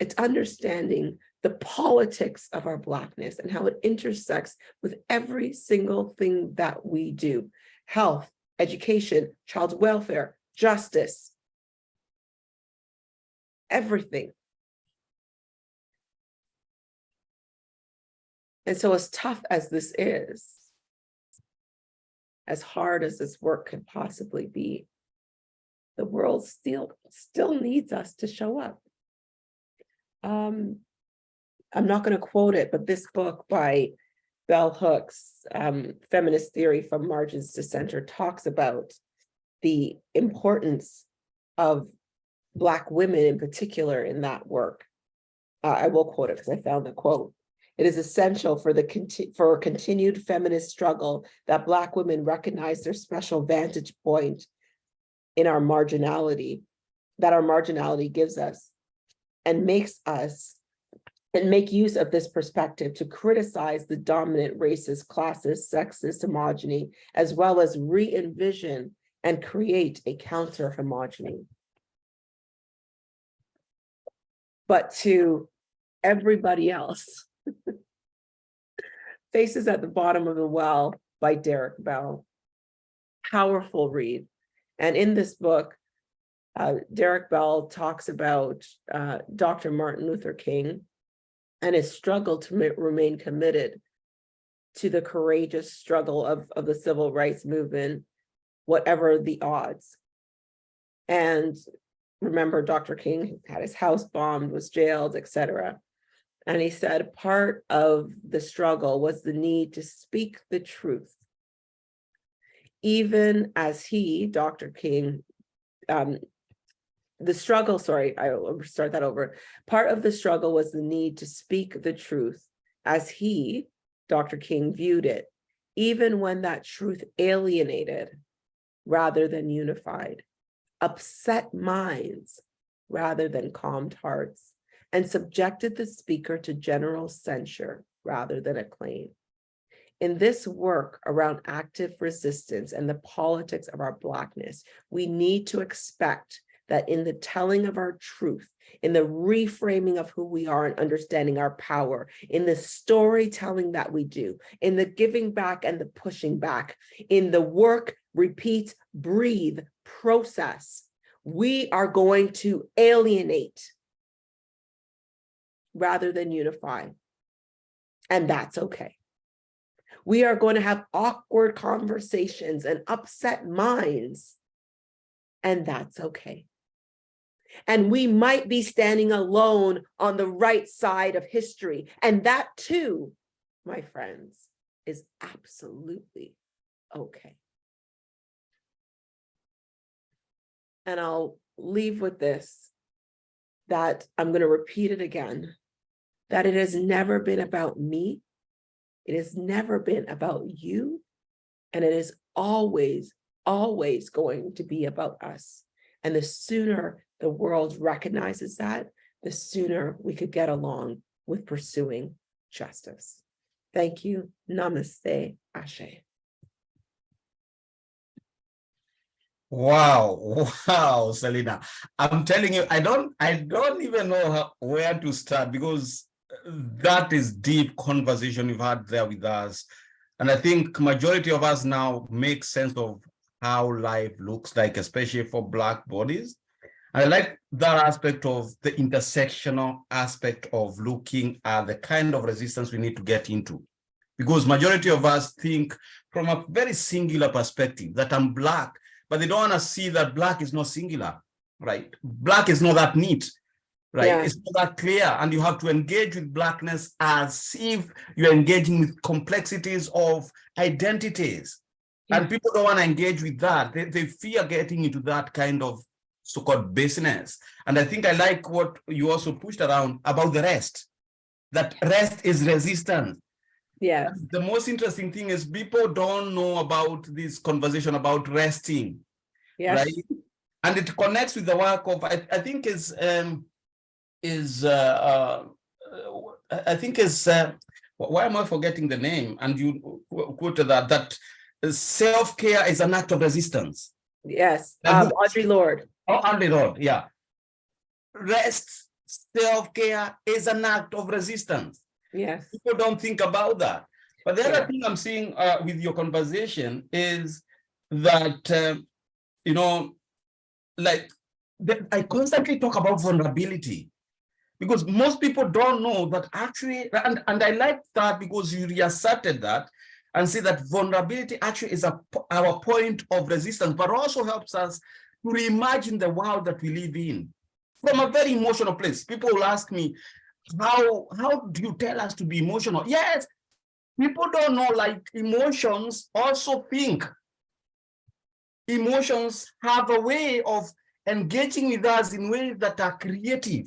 It's understanding the politics of our Blackness and how it intersects with every single thing that we do. Health, education, child welfare, justice, everything. And so as tough as this is, as hard as this work could possibly be, the world still needs us to show up. I'm not going to quote it, but this book by Bell Hooks, Feminist Theory from Margins to Center, talks about the importance of Black women in particular in that work. I will quote it because I found the quote. It is essential for a continued feminist struggle that Black women recognize their special vantage point in our marginality, that our marginality gives us, and makes us, and make use of this perspective to criticize the dominant racist, classist, sexist homogeny, as well as re-envision and create a counter-homogeny. But to everybody else, Faces at the Bottom of the Well by Derek Bell. Powerful read. And in this book, Derek Bell talks about Dr. Martin Luther King and his struggle to remain committed to the courageous struggle of the civil rights movement, whatever the odds. And remember, Dr. King had his house bombed, was jailed, etc. And he said part of the struggle was the need to speak the truth. Even as he, Dr. King, the struggle, sorry, I will start that over. Part of the struggle was the need to speak the truth as he, Dr. King, viewed it, even when that truth alienated rather than unified, upset minds rather than calmed hearts, and subjected the speaker to general censure rather than acclaim. In this work around active resistance and the politics of our Blackness, we need to expect that in the telling of our truth, in the reframing of who we are and understanding our power, in the storytelling that we do, in the giving back and the pushing back, in the work, repeat, breathe process, we are going to alienate rather than unify. And that's okay. We are going to have awkward conversations and upset minds, and that's okay. And we might be standing alone on the right side of history, and that too, my friends, is absolutely okay. And I'll leave with this, that I'm going to repeat it again, that it has never been about me. It has never been about you. And it is always, always going to be about us. And the sooner the world recognizes that, the sooner we could get along with pursuing justice. Thank you. Namaste. Ashe. Wow, Selena. I'm telling you, I don't even know where to start, because that is deep conversation you've had there with us. And I think majority of us now make sense of how life looks like, especially for Black bodies. I like that aspect of the intersectional aspect of looking at the kind of resistance we need to get into. Because majority of us think from a very singular perspective, that I'm Black, but they don't want to see that Black is not singular, right? Black is not that neat, right? Yeah. It's not that clear. And you have to engage with Blackness as if you're engaging with complexities of identities. Yeah. And people don't want to engage with that. They fear getting into that kind of so-called business. And I think I like what you also pushed around about the rest, that rest is resistance. Yes. And the most interesting thing is people don't know about this conversation about resting, Yes. right? And it connects with the work of, I think why am I forgetting the name? And you quoted that self-care is an act of resistance. Yes. And Audre Lorde. Oh, Audre Lorde, yeah. Rest, self-care is an act of resistance. Yes. People don't think about that. But the other Yeah. thing I'm seeing with your conversation is that, I constantly talk about vulnerability, because most people don't know that actually, and I like that because you reasserted that and say that vulnerability actually is our point of resistance, but also helps us to reimagine the world that we live in from a very emotional place. People will ask me, how do you tell us to be emotional? Yes, people don't know, like, emotions also think. Emotions have a way of engaging with us in ways that are creative.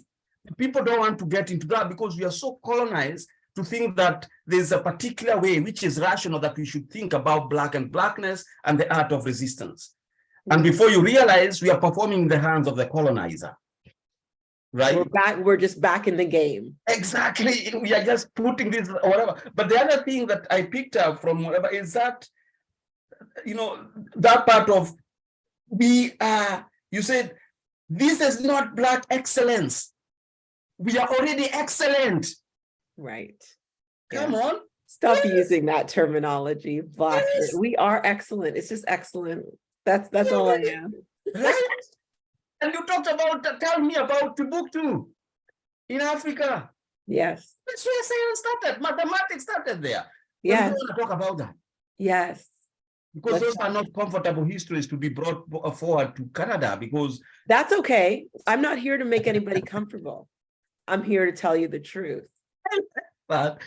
People don't want to get into that because we are so colonized to think that there's a particular way which is rational that we should think about Black and Blackness and the art of resistance. And before you realize, we are performing in the hands of the colonizer. Right? We're just back in the game. Exactly. We are just putting this or whatever. But the other thing that I picked up from whatever is that, that part of you said, this is not Black excellence. We are already excellent. Right. Come on. Stop using that terminology, Black. Yes. We are excellent. It's just excellent. That's all I am. Right? And you talked about, tell me about Timbuktu in Africa. Yes. That's where science started. Mathematics started there. Yes. We don't want to talk about that. Yes. Because those are not comfortable histories to be brought forward to Canada, because... That's okay. I'm not here to make anybody comfortable. I'm here to tell you the truth. So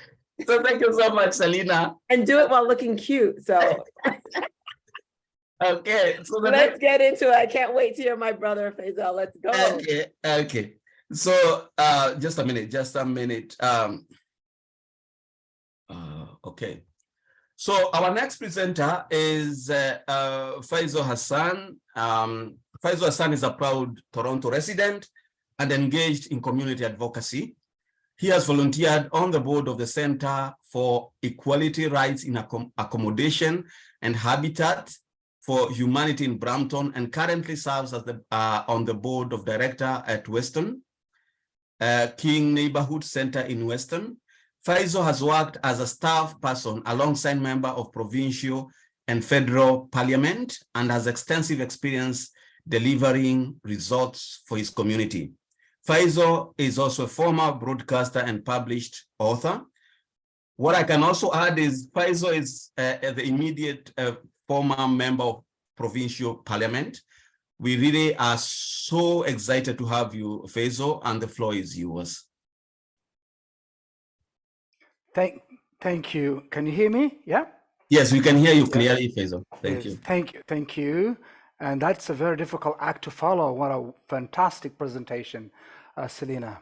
thank you so much, Selena. And do it while looking cute, so... Okay, so let's get into it. I can't wait to hear my brother Faisal. Let's go. Okay. So just a minute. Okay. So our next presenter is Faisal Hassan. Faisal Hassan is a proud Toronto resident and engaged in community advocacy. He has volunteered on the board of the Center for Equality, Rights in Accommodation and Habitat for Humanity in Brampton and currently serves as on the board of director at Weston, King Neighborhood Center in Weston. Faisal has worked as a staff person alongside member of provincial and federal parliament and has extensive experience delivering results for his community. Faisal is also a former broadcaster and published author. What I can also add is Faisal is the immediate former member of provincial parliament. We really are so excited to have you, Faisal, and the floor is yours. Thank you. Can you hear me? Yeah? Yes, we can hear you clearly, Faisal. Thank you. Thank you. And that's a very difficult act to follow. What a fantastic presentation, Selena.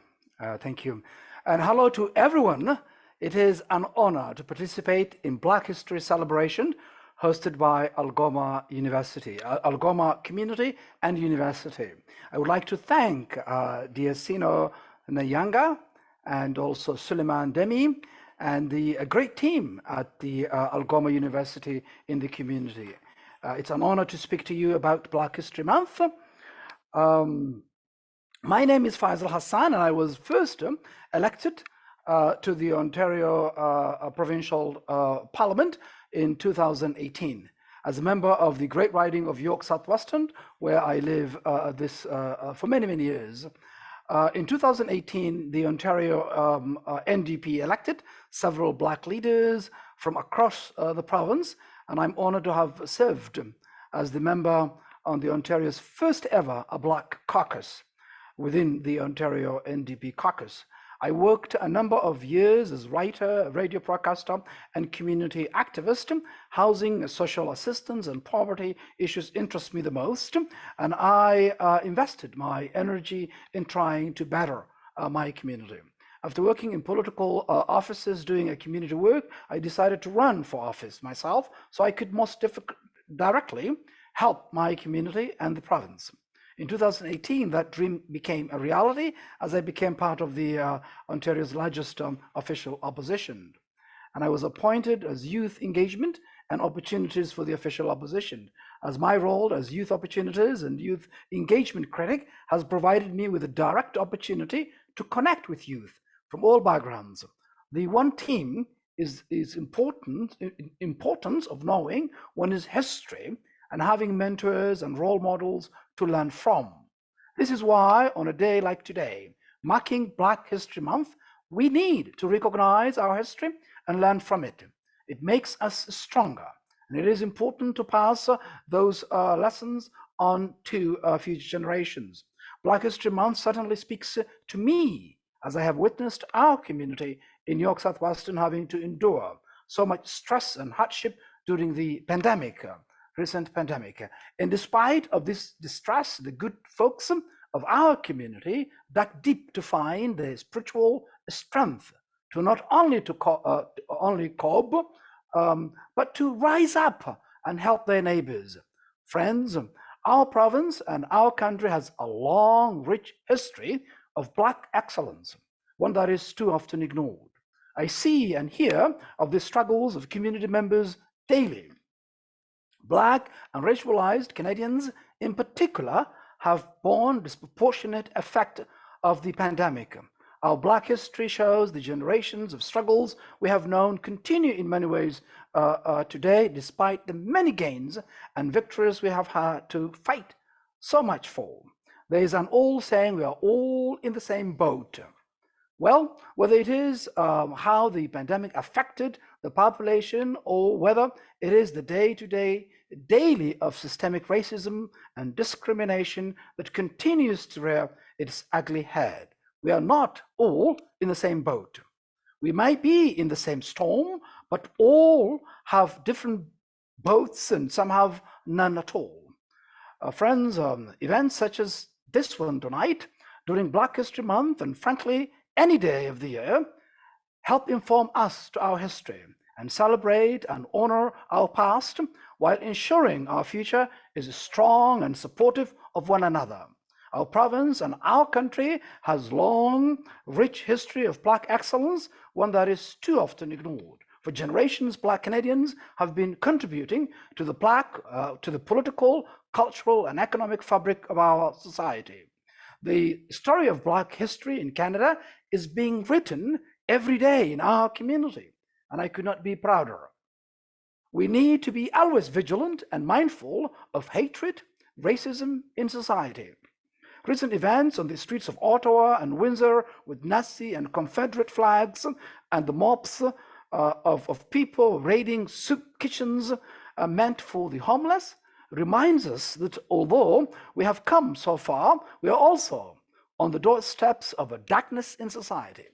Thank you. And hello to everyone. It is an honor to participate in Black History Celebration hosted by Algoma University, Algoma Community and University. I would like to thank Diacino Nyanga and also Suleiman Demi and the great team at the Algoma University in the community. It's an honor to speak to you about Black History Month. My name is Faisal Hassan, and I was first elected to the Ontario Provincial Parliament in 2018 as a member of the Great Riding of York South-Weston, where I live for many, many years. In 2018, the Ontario NDP elected several Black leaders from across the province, and I'm honored to have served as the member on the Ontario's first ever Black caucus within the Ontario NDP caucus. I worked a number of years as writer, radio broadcaster, and community activist. Housing, social assistance, and poverty issues interest me the most, and I invested my energy in trying to better my community. After working in political offices doing a community work, I decided to run for office myself so I could most directly help my community and the province. In 2018, that dream became a reality as I became part of the Ontario's largest official opposition. And I was appointed as Youth Engagement and Opportunities for the Official Opposition, as my role as Youth Opportunities and Youth Engagement Critic has provided me with a direct opportunity to connect with youth from all backgrounds. The one team is importance of knowing one's history and having mentors and role models to learn from. This is why on a day like today, marking Black History Month, we need to recognize our history and learn from it. It makes us stronger, and it is important to pass those lessons on to future generations. Black History Month certainly speaks to me, as I have witnessed our community in York South-Weston having to endure so much stress and hardship during the recent pandemic. And despite of this distress, the good folks of our community dug deep to find the spiritual strength to not only cope, but to rise up and help their neighbors. Friends, our province and our country has a long, rich history of Black excellence, one that is too often ignored. I see and hear of the struggles of community members daily. Black and racialized Canadians in particular have borne disproportionate effect of the pandemic. Our Black history shows the generations of struggles we have known continue in many ways today, despite the many gains and victories we have had to fight so much for. There is an old saying, we are all in the same boat. Well, whether it is how the pandemic affected the population or whether it is the daily of systemic racism and discrimination that continues to rear its ugly head, we are not all in the same boat. We might be in the same storm, but all have different boats and some have none at all. Friends, events such as this one tonight, during Black History Month, and frankly, any day of the year, help inform us to our history and celebrate and honor our past while ensuring our future is strong and supportive of one another. Our province and our country has long, rich history of Black excellence, one that is too often ignored. For generations, Black Canadians have been contributing to the political, cultural, and economic fabric of our society. The story of Black history in Canada is being written every day in our community, and I could not be prouder. We need to be always vigilant and mindful of hatred, racism in society. Recent events on the streets of Ottawa and Windsor with Nazi and Confederate flags and the mobs of people raiding soup kitchens meant for the homeless reminds us that although we have come so far, we are also on the doorsteps of a darkness in society.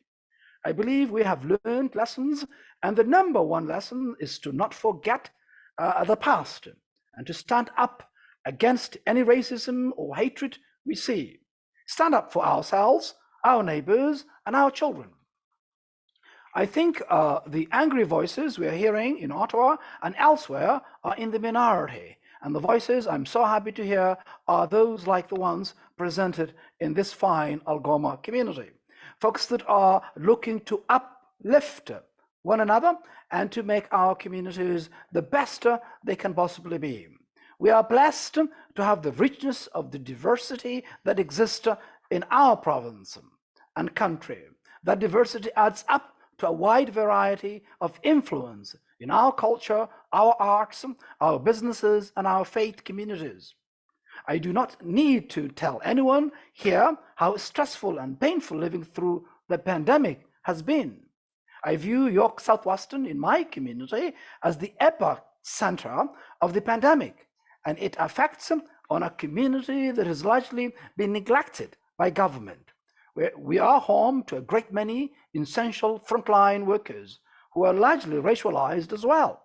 I believe we have learned lessons, and the number one lesson is to not forget the past and to stand up against any racism or hatred we see. Stand up for ourselves, our neighbors, and our children. I think the angry voices we are hearing in Ottawa and elsewhere are in the minority, and the voices I'm so happy to hear are those like the ones presented in this fine Algoma community. Folks that are looking to uplift one another and to make our communities the best they can possibly be. We are blessed to have the richness of the diversity that exists in our province and country. That diversity adds up to a wide variety of influence in our culture, our arts, our businesses, and our faith communities. I do not need to tell anyone here how stressful and painful living through the pandemic has been. I view York Southwestern in my community as the epicenter of the pandemic, and it affects on a community that has largely been neglected by government. We are home to a great many essential frontline workers who are largely racialized as well.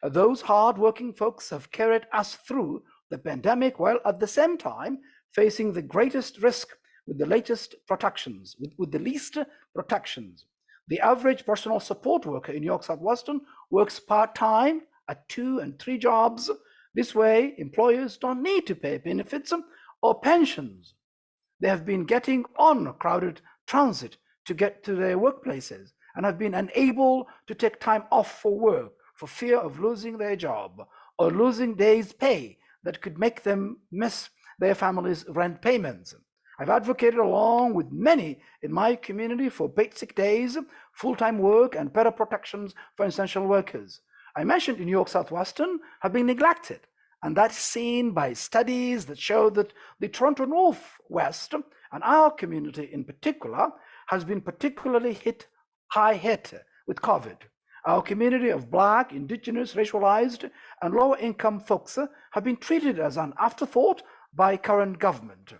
Those hard-working folks have carried us through the pandemic while at the same time facing the greatest risk with the latest protections, with the least protections. The average personal support worker in York Southwestern works part-time at 2 and 3 jobs. This way, employers don't need to pay benefits or pensions. They have been getting on crowded transit to get to their workplaces and have been unable to take time off for work for fear of losing their job or losing days' pay that could make them miss their families' rent payments. I've advocated along with many in my community for paid sick days, full-time work, and better protections for essential workers. I mentioned in York Southwestern have been neglected, and that's seen by studies that show that the Toronto Northwest and our community in particular has been particularly high hit with COVID. Our community of Black, Indigenous, racialized, and lower income folks have been treated as an afterthought by current government.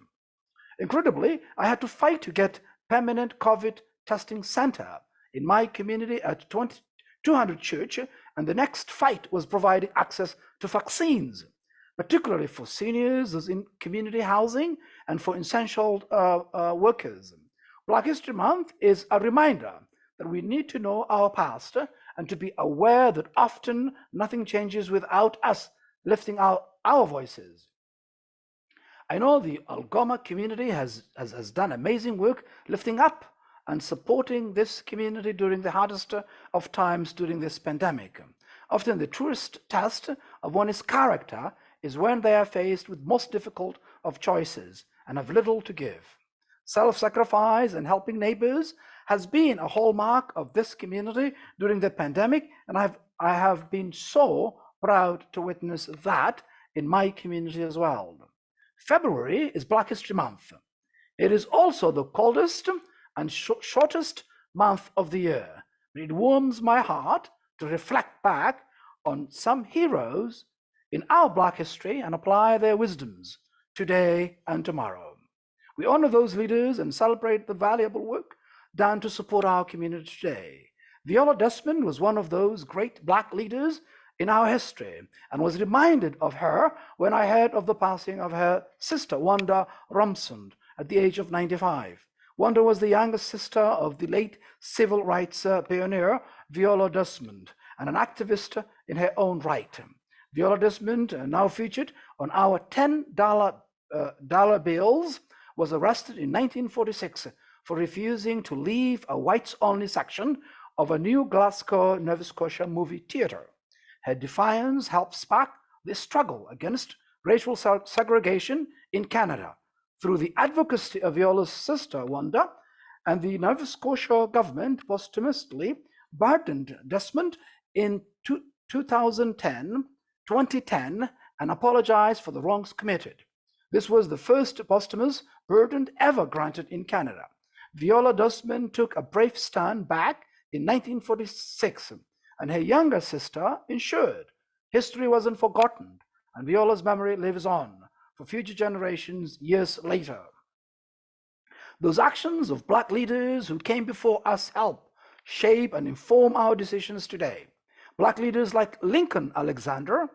Incredibly, I had to fight to get permanent COVID testing center in my community at 200 Church, and the next fight was providing access to vaccines, particularly for seniors in community housing and for essential workers. Black History Month is a reminder that we need to know our past and to be aware that often nothing changes without us lifting our voices. I know the Algoma community has done amazing work lifting up and supporting this community during the hardest of times during this pandemic. Often the truest test of one's character is when they are faced with most difficult of choices and have little to give. Self-sacrifice and helping neighbors has been a hallmark of this community during the pandemic, and I have been so proud to witness that in my community as well. February is Black History Month. It is also the coldest and shortest month of the year. It warms my heart to reflect back on some heroes in our Black history and apply their wisdoms today and tomorrow. We honor those leaders and celebrate the valuable work done to support our community today. Viola Desmond was one of those great Black leaders in our history and was reminded of her when I heard of the passing of her sister, Wanda Rumsund, at the age of 95. Wanda was the youngest sister of the late civil rights pioneer, Viola Desmond, and an activist in her own right. Viola Desmond, now featured on our $10 bills, was arrested in 1946 for refusing to leave a whites-only section of a new Glasgow, Nova Scotia movie theatre. Her defiance helped spark the struggle against racial segregation in Canada through the advocacy of Viola's sister, Wanda, and the Nova Scotia government posthumously pardoned Desmond in 2010 and apologized for the wrongs committed. This was the first posthumous pardon ever granted in Canada. Viola Desmond took a brave stand back in 1946, and her younger sister ensured history wasn't forgotten, and Viola's memory lives on for future generations years later. Those actions of Black leaders who came before us help shape and inform our decisions today. Black leaders like Lincoln Alexander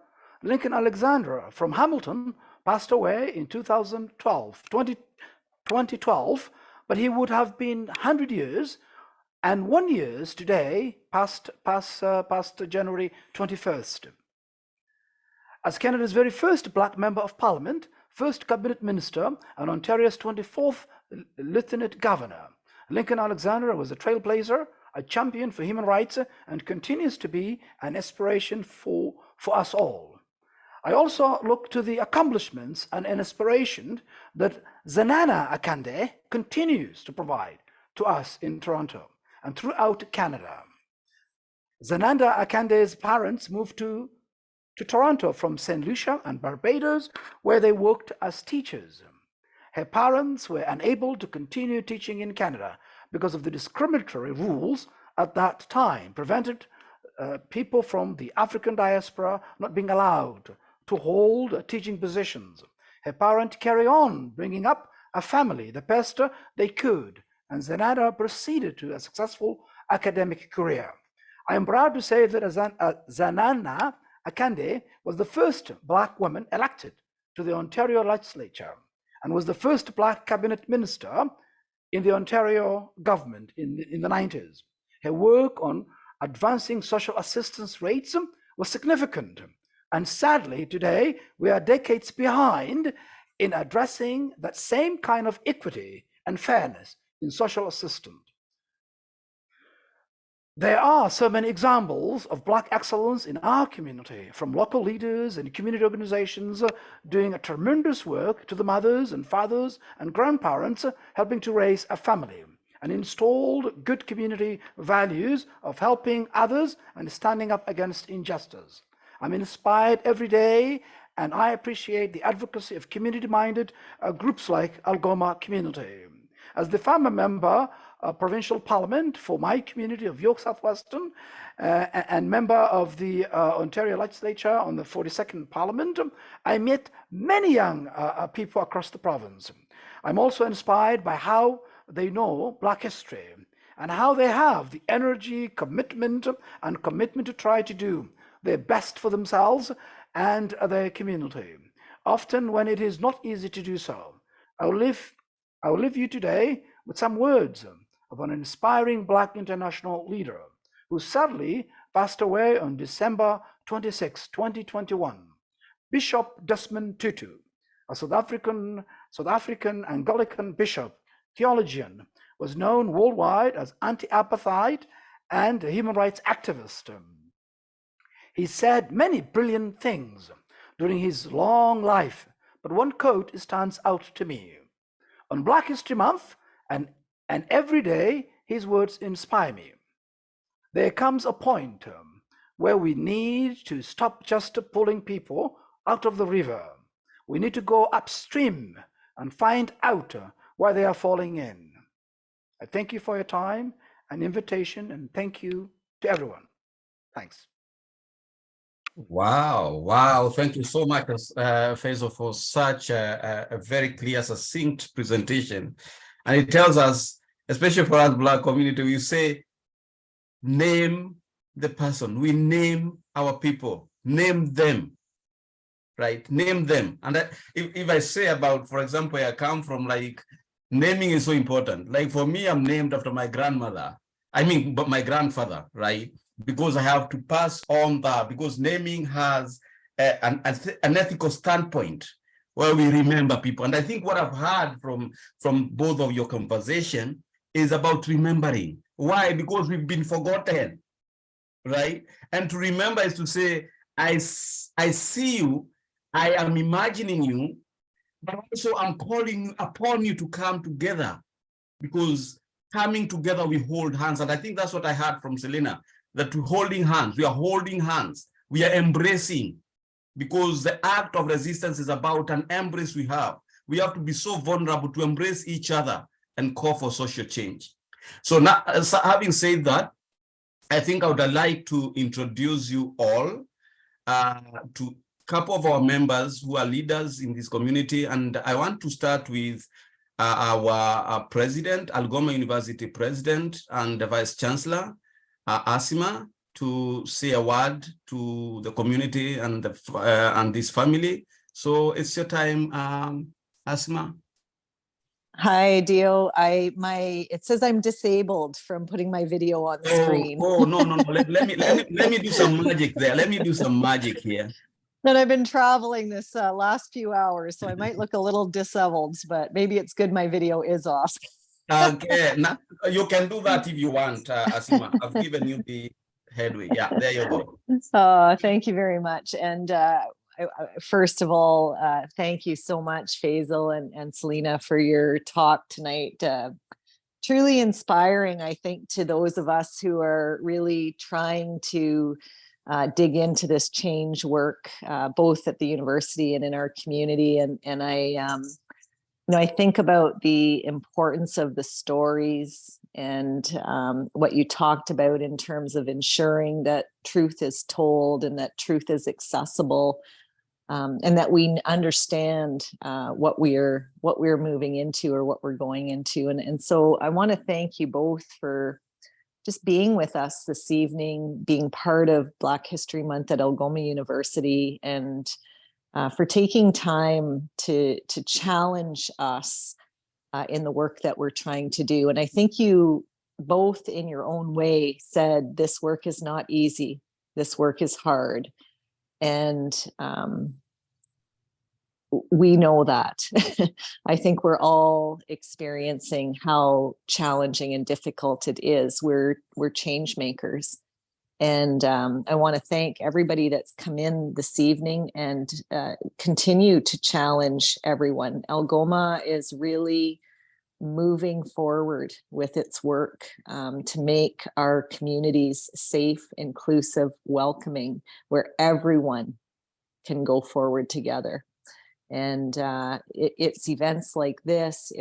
from Hamilton passed away in 2012, but he would have been 100 years and 1 year today, past January 21st. As Canada's very first Black member of Parliament, first cabinet minister, and Ontario's 24th lieutenant governor, Lincoln Alexander was a trailblazer, a champion for human rights, and continues to be an inspiration for us all. I also look to the accomplishments and inspiration that Zanana Akande continues to provide to us in Toronto and throughout Canada. Zananda Akande's parents moved to Toronto from St. Lucia and Barbados, where they worked as teachers. Her parents were unable to continue teaching in Canada because of the discriminatory rules at that time, prevented people from the African diaspora not being allowed to hold teaching positions. Her parents carried on bringing up a family the best they could, and Zanana proceeded to a successful academic career. I am proud to say that Zanana Akande was the first Black woman elected to the Ontario legislature and was the first Black cabinet minister in the Ontario government in the 90s. Her work on advancing social assistance rates was significant, and sadly today we are decades behind in addressing that same kind of equity and fairness in social assistance. There are so many examples of Black excellence in our community, from local leaders and community organizations doing a tremendous work to the mothers and fathers and grandparents helping to raise a family and installed good community values of helping others and standing up against injustice. I'm inspired every day, and I appreciate the advocacy of community-minded groups like Algoma Community. As the former member of Provincial Parliament for my community of York Southwestern and member of the Ontario Legislature on the 42nd Parliament, I met many young people across the province. I'm also inspired by how they know Black history and how they have the energy, commitment to try to do their best for themselves and their community, often when it is not easy to do so. I will leave you today with some words of an inspiring Black international leader who sadly passed away on December 26, 2021. Bishop Desmond Tutu, a South African Anglican bishop, theologian, was known worldwide as anti-apartheid and a human rights activist. He said many brilliant things during his long life, but one quote stands out to me. On Black History Month and every day, his words inspire me. There comes a point where we need to stop just pulling people out of the river. We need to go upstream and find out where they are falling in. I thank you for your time and invitation, and thank you to everyone. Thanks. Wow. Thank you so much, Faisal, for such a very clear, succinct presentation. And it tells us, especially for us Black community, we say, name the person. We name our people, name them, right? Name them. And if I say about, for example, I come from, like, naming is so important. Like for me, I'm named after my grandmother. But my grandfather, right? Because I have to pass on that, because naming has an ethical standpoint where we remember people. And I think what I've heard from both of your conversation is about remembering. Why? Because we've been forgotten, right? And to remember is to say, I see you, I am imagining you, but also I'm calling upon you to come together, because coming together we hold hands. And I think that's what I heard from Selena, that we're holding hands, we are holding hands, we are embracing, because the act of resistance is about an embrace we have. We have to be so vulnerable to embrace each other and call for social change. So now, having said that, I think I would like to introduce you all to a couple of our members who are leaders in this community. And I want to start with our president, Algoma University president and the vice chancellor, Asima, to say a word to the community and this family. So it's your time, Asima. Hi, Dio. It says I'm disabled from putting my video on screen. Oh, no. Let me do some magic there. Let me do some magic here. And I've been traveling this last few hours, so I might look a little disheveled, but maybe it's good my video is off. Okay, now, you can do that if you want, Asima. I've given you the headway. Yeah, there you go. Thank you very much. And first of all, thank you so much, Faisal and Selena, for your talk tonight. Truly inspiring, I think, to those of us who are really trying to dig into this change work, both at the university and in our community. And I think about the importance of the stories and what you talked about in terms of ensuring that truth is told and that truth is accessible, and that we understand what we're moving into or what we're going into. And so I want to thank you both for just being with us this evening, being part of Black History Month at Algoma University, and for taking time to challenge us in the work that we're trying to do. And I think you both in your own way said this work is not easy, this work is hard. And we know that. I think we're all experiencing how challenging and difficult it is. We're change makers. And I want to thank everybody that's come in this evening and continue to challenge everyone. Algoma is really moving forward with its work to make our communities safe, inclusive, welcoming, where everyone can go forward together. And it's events like this,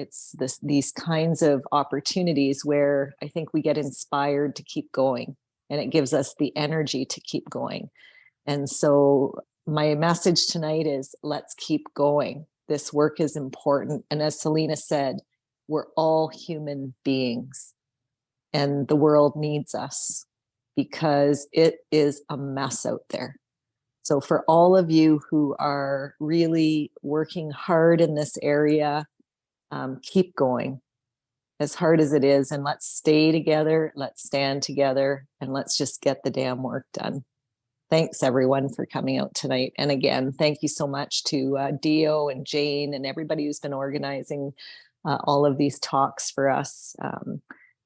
these kinds of opportunities where I think we get inspired to keep going, and it gives us the energy to keep going. And so my message tonight is, let's keep going. This work is important. And as Selena said, we're all human beings, and the world needs us because it is a mess out there. So for all of you who are really working hard in this area, keep going as hard as it is, and let's stay together, let's stand together, and let's just get the damn work done. Thanks everyone for coming out tonight. And again, thank you so much to Dio and Jane and everybody who's been organizing all of these talks for us.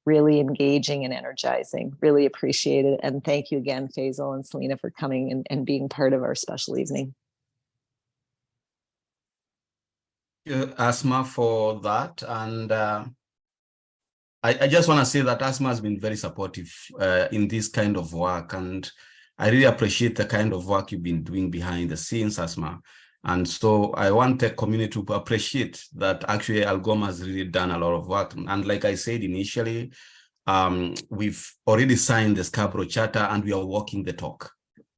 Really engaging and energizing, really appreciate it. And thank you again, Faisal and Selena, for coming and being part of our special evening. Thank you, Asma, for that. And I just want to say that Asma has been very supportive in this kind of work. And I really appreciate the kind of work you've been doing behind the scenes, Asma. And so I want the community to appreciate that actually Algoma has really done a lot of work. And like I said initially, we've already signed the Scarborough Charter and we are walking the talk.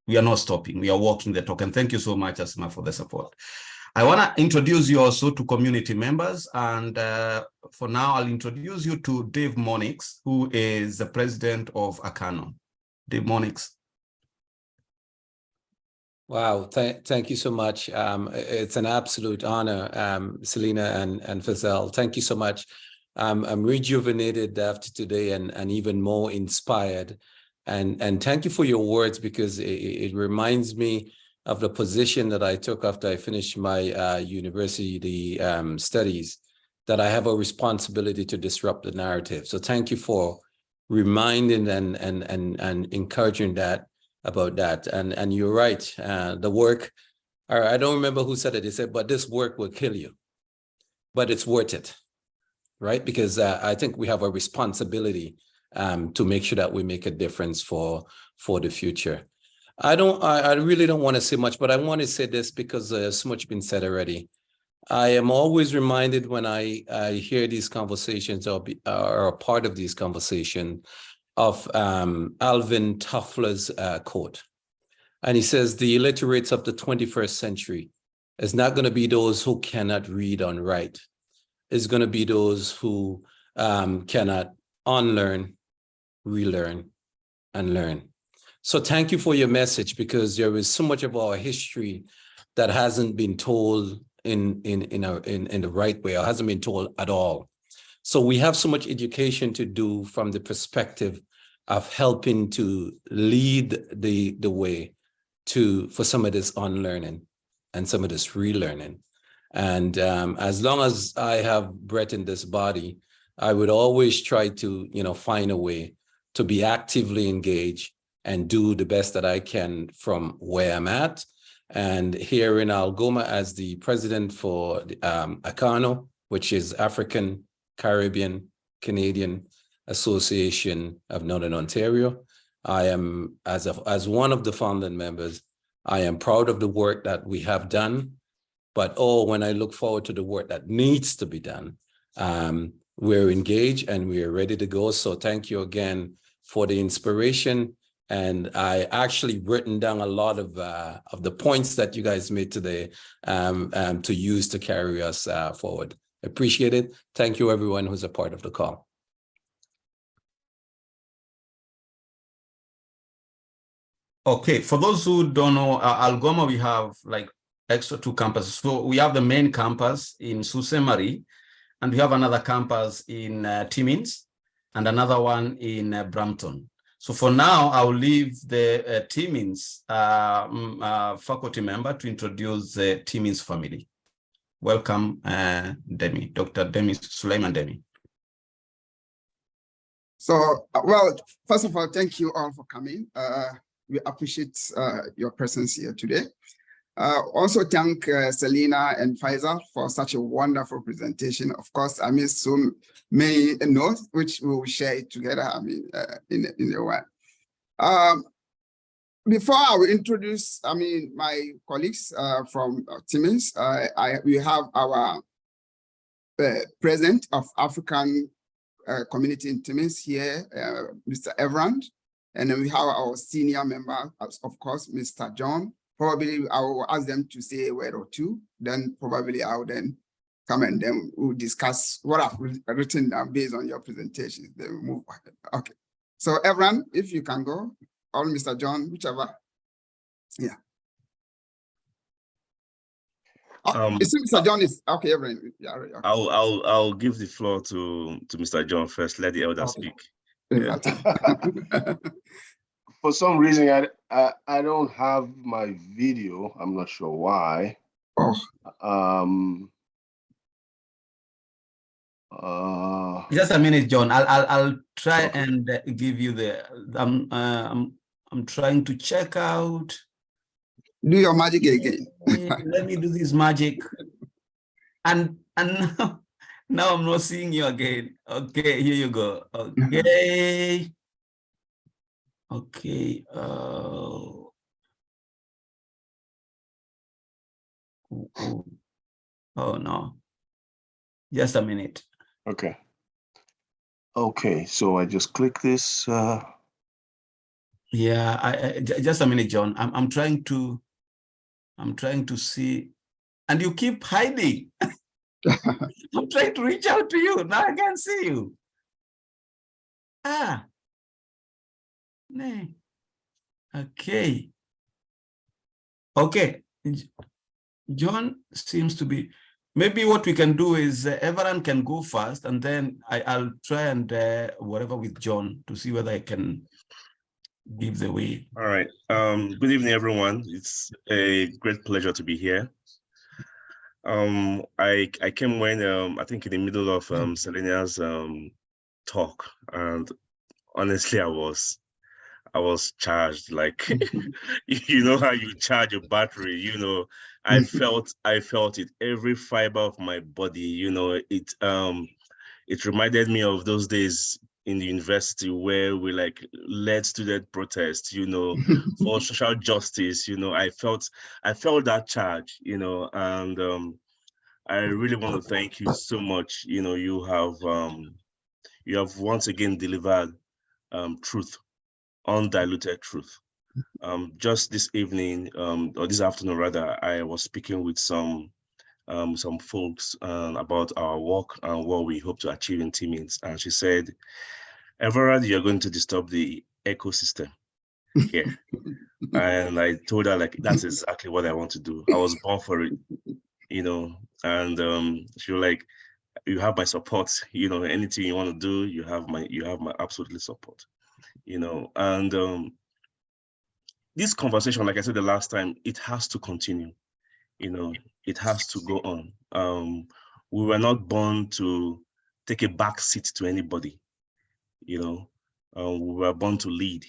We are not stopping, we are walking the talk. And thank you so much, Asma, for the support. I want to introduce you also to community members. And for now, I'll introduce you to Dave Monix, who is the president of Akano. Dave Monix. Wow, thank you so much. It's an absolute honor, Selena and Faisal. Thank you so much. I'm rejuvenated after today and even more inspired. And thank you for your words, because it reminds me of the position that I took after I finished my university studies, that I have a responsibility to disrupt the narrative. So thank you for reminding and encouraging that about that. And you're right, the work, or I don't remember who said it, they said, but this work will kill you, but it's worth it, right? Because I think we have a responsibility to make sure that we make a difference for the future. I really don't want to say much, but I want to say this because so much been said already. I am always reminded when I hear these conversations or are a part of these conversations of Alvin Toffler's quote. And he says, the illiterates of the 21st century is not going to be those who cannot read or write. It's going to be those who cannot unlearn, relearn, and learn. So thank you for your message, because there is so much of our history that hasn't been told in the right way, or hasn't been told at all. So we have so much education to do from the perspective of helping to lead the way for some of this unlearning and some of this relearning. And as long as I have breath in this body, I would always try to, find a way to be actively engaged and do the best that I can from where I'm at. And here in Algoma, as the president for ACANO, which is African, Caribbean, Canadian Association of Northern Ontario, I am, as one of the founding members, I am proud of the work that we have done. But when I look forward to the work that needs to be done, we're engaged and we are ready to go. So thank you again for the inspiration. And I actually written down a lot of the points that you guys made today to use to carry us forward. Appreciate it. Thank you, everyone who's a part of the call. Okay, for those who don't know, Algoma, we have like extra 2 campuses. So we have the main campus in Sault Ste. Marie, and we have another campus in Timmins, and another one in Brampton. So for now, I'll leave the Timmins faculty member to introduce the Timmins family. Welcome, Demi, Dr. Demi, Suleiman Demi. So, well, first of all, thank you all for coming. We appreciate your presence here today. Also thank Selena and Faisal for such a wonderful presentation. Of course, I missed so many notes, which we will share together, in a while. Before I will introduce, my colleagues from Timmins, we have our president of African community in Timmins here, Mr. Everand, and then we have our senior member, of course, Mr. John. Probably I will ask them to say a word or two, then probably I will then come and then we'll discuss what I've written down based on your presentation. Then we'll move ahead. Okay. So everyone, if you can go, or Mr. John, whichever. Yeah. Mr. John is okay, everyone. Yeah, okay. I'll give the floor to Mr. John first. Let the elder speak. Yeah. For some reason, I don't have my video. I'm not sure why. Just a minute, John. I'll try and give you the. I'm trying to check out. Do your magic again. Let me do this magic. And now I'm not seeing you again. Okay, here you go. Okay. Okay. Oh no. Just a minute. Okay. Okay, so I just click this. Yeah, just a minute, John. I'm trying to see, and you keep hiding. I'm trying to reach out to you. Now I can't see you. No. Okay. Okay. John seems to be. Maybe what we can do is everyone can go first, and then I'll try and whatever with John to see whether I can give the way. All right. Good evening, everyone. It's a great pleasure to be here. I came when I think in the middle of Selena's talk, and honestly, I was charged, like, you know how you charge a battery, you know, I felt it, every fiber of my body, you know, it reminded me of those days in the university where we like led student protests, you know, for social justice, you know. I felt that charge, you know, and I really want to thank you so much. You know, you have once again delivered truth, undiluted truth. Just this evening, or this afternoon rather, I was speaking with some folks about our work and what we hope to achieve in Teamings. And she said, Everard, you're going to disturb the ecosystem here. And I told her, like, that's exactly what I want to do. I was born for it, you know. And she was like, you have my support, you know, anything you want to do, you have my absolutely support, you know. And this conversation, like I said the last time, it has to continue, you know, it has to go on. We were not born to take a back seat to anybody, you know. We were born to lead.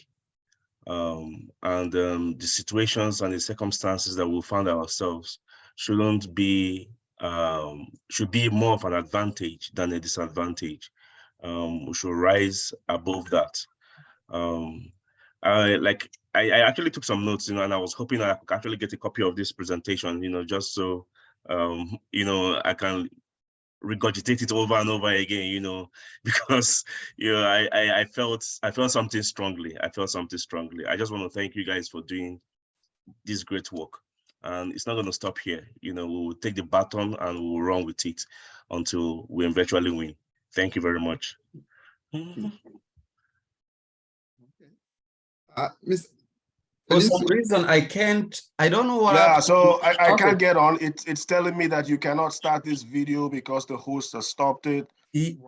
And the situations and the circumstances that we found ourselves shouldn't be, should be more of an advantage than a disadvantage. We should rise above that. I actually took some notes, you know, and I was hoping I could actually get a copy of this presentation, you know, just so, you know, I can regurgitate it over and over again, you know, because, you know, I felt something strongly. I felt something strongly. I just want to thank you guys for doing this great work. And it's not going to stop here. You know, we will take the baton and we will run with it until we eventually win. Thank you very much. Miss, for some reason, I don't know what Yeah, happened. so I Okay. can't get on. It's telling me that you cannot start this video because the host has stopped it.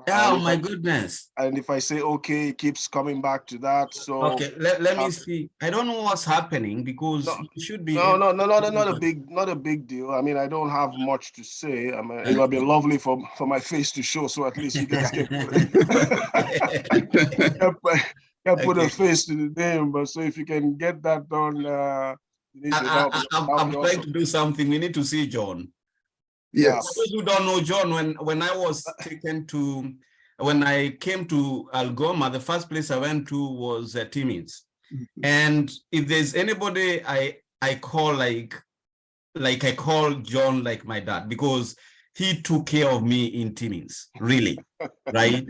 Oh my goodness. And if I say okay, it keeps coming back to that. So okay, let me see. I don't know what's happening because you should be not a big deal. I mean, I don't have much to say. I mean, it would have been lovely for my face to show, so at least you guys can put a face to the name. But so if you can get that done, I'm trying to do something. We need to see John. Yes. For those who don't know John, when I came to Algoma, the first place I went to was Timmins. And if there's anybody I call like I call John like my dad, because he took care of me in Timmins, really, right?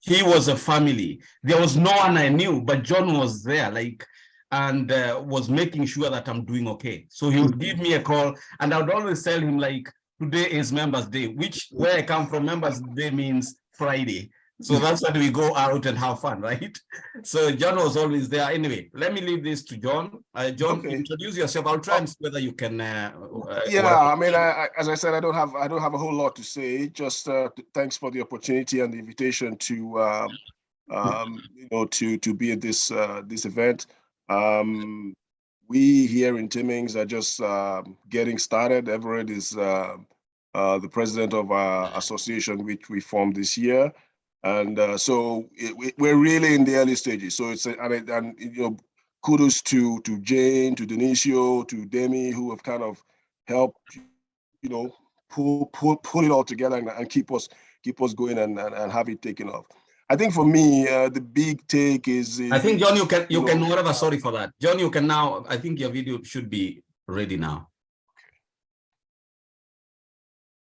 He was a family. There was no one I knew, but John was there, like, and was making sure that I'm doing okay. So he would give me a call, and I would always tell him, like, today is Members Day, which where I come from, Members Day means Friday. So that's when we go out and have fun, right? So John was always there. Anyway, let me leave this to John. John, okay. Introduce yourself. I'll try and see whether you can. I mean, as I said, I don't have a whole lot to say. Just thanks for the opportunity and the invitation to, you know, to be at this event. We here in Timmins are just getting started. Everett is the president of our association, which we formed this year. And so we're really in the early stages. So it's and you know, kudos to Jane, to Denisio, to Demi, who have kind of helped, you know, pull it all together and keep us going and have it taken off. I think for me, the big take is. I think John, you can whatever. Sorry for that, John. You can now. I think your video should be ready now.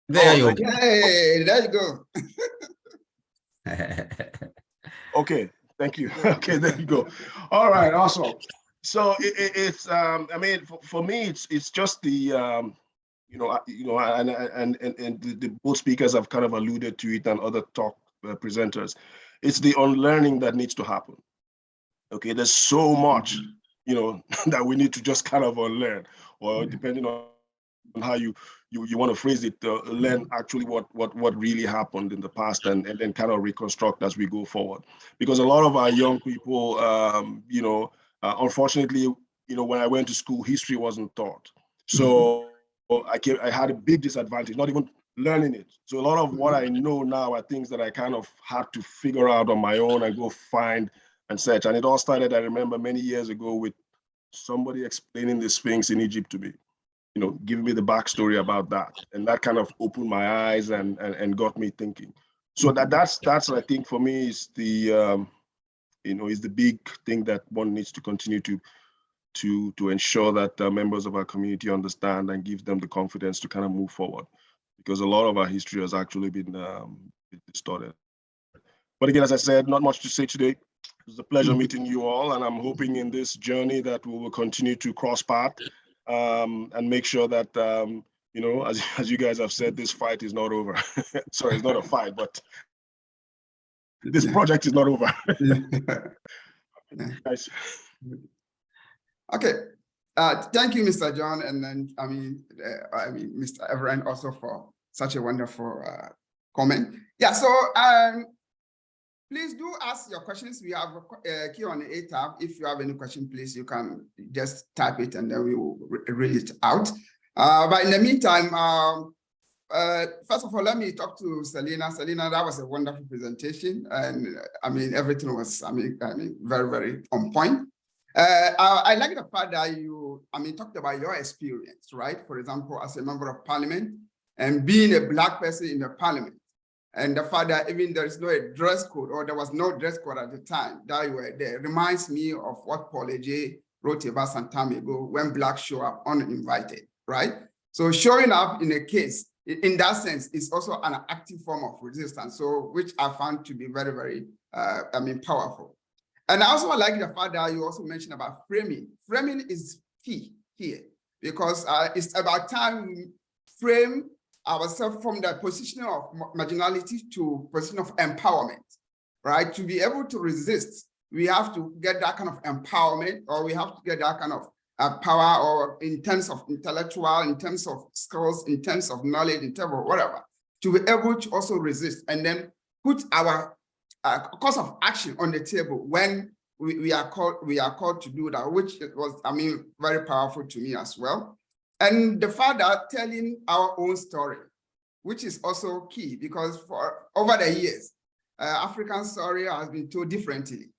There you go. Hey, there you go. Okay, thank you. Okay, there you go. All right, awesome. So it's I mean, for me, it's just the you know, and the both speakers have kind of alluded to it, and other talk presenters. It's the unlearning that needs to happen. Okay, there's so much, you know, that we need to just kind of unlearn, or depending on how you want to phrase it, learn actually what really happened in the past, and then kind of reconstruct as we go forward. Because a lot of our young people, you know, unfortunately, you know, when I went to school, history wasn't taught. So I had a big disadvantage, not even learning it. So a lot of what I know now are things that I kind of had to figure out on my own and go find and such. And it all started, I remember, many years ago with somebody explaining the Sphinx in Egypt to me, you know, giving me the backstory about that. And that kind of opened my eyes and got me thinking. So that's I think for me is the, you know, is the big thing that one needs to continue to ensure that members of our community understand and give them the confidence to kind of move forward, because a lot of our history has actually been distorted. But again, as I said, not much to say today. It was a pleasure meeting you all, and I'm hoping in this journey that we will continue to cross path and make sure that, you know, as you guys have said, this fight is not over. Sorry, it's not a fight, but this project is not over. Nice. Okay, thank you, Mr. John, and then I mean, Mr. Everett also for such a wonderful comment. Yeah, so please do ask your questions. We have a Q&A tab. If you have any question, please, you can just type it and then we will read it out. But in the meantime, first of all, let me talk to Selina. Selina, that was a wonderful presentation, and I mean, everything was, I mean, very, very on point. I like the fact that you, talked about your experience, right? For example, as a member of parliament and being a Black person in the parliament, and the fact that even there is no dress code, or there was no dress code at the time that you were there, reminds me of what Paul A.J. wrote about some time ago, when Blacks show up uninvited, right? So showing up in a case, in that sense, is also an active form of resistance, so which I found to be very, very, powerful. And I also like the fact that you also mentioned about framing. Framing is key here, because it's about time we frame ourselves from the position of marginality to position of empowerment, right? To be able to resist, we have to get that kind of empowerment, or we have to get that kind of power, or in terms of intellectual, in terms of skills, in terms of knowledge, in terms of whatever, to be able to also resist and then put our course of action on the table when we are called to do that, which was, very powerful to me as well. And the fact that telling our own story, which is also key, because for over the years, African story has been told differently.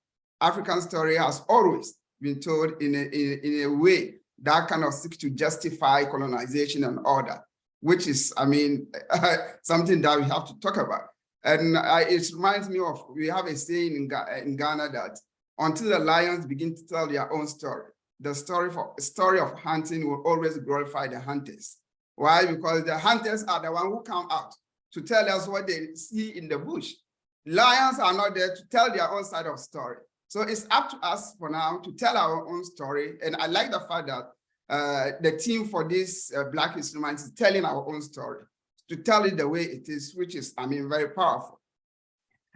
African story has always been told in a way that kind of seeks to justify colonization and order, which is, something that we have to talk about. And it reminds me of, we have a saying in Ghana that until the lions begin to tell their own story, the story of hunting will always glorify the hunters. Why? Because the hunters are the ones who come out to tell us what they see in the bush. Lions are not there to tell their own side of story. So it's up to us for now to tell our own story. And I like the fact that the team for this Black History Month is telling our own story, to tell it the way it is, which is, very powerful.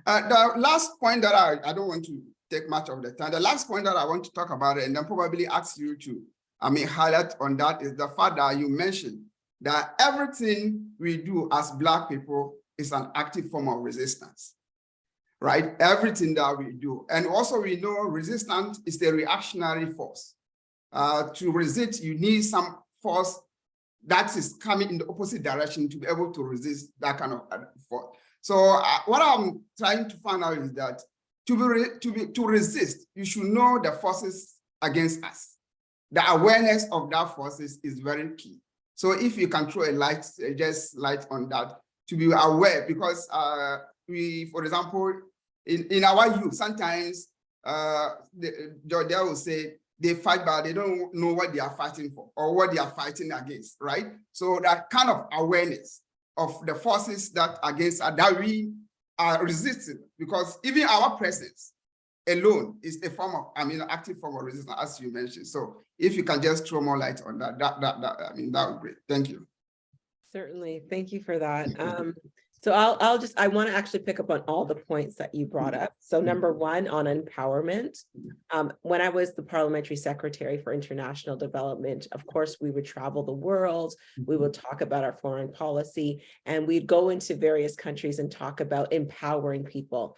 The last point that I don't want to take much of the time, the last point that I want to talk about, and then probably ask you to, highlight on that, is the fact that you mentioned that everything we do as Black people is an active form of resistance, right? Everything that we do. And also we know resistance is the reactionary force. To resist, you need some force that is coming in the opposite direction to be able to resist that kind of force. So what I'm trying to find out is that to resist, you should know the forces against us. The awareness of that forces is very key. So if you can throw a light, just light on that, to be aware, because we, for example, in our youth, sometimes they will say they fight, but they don't know what they are fighting for or what they are fighting against, right? So that kind of awareness of the forces that against us, that we are resisting, because even our presence alone is a form of, active form of resistance, as you mentioned. So if you can just throw more light on that, that would be great. Thank you. Certainly, thank you for that. So I want to actually pick up on all the points that you brought up. So number one, on empowerment. When I was the parliamentary secretary for international development, of course, we would travel the world. We would talk about our foreign policy, and we'd go into various countries and talk about empowering people.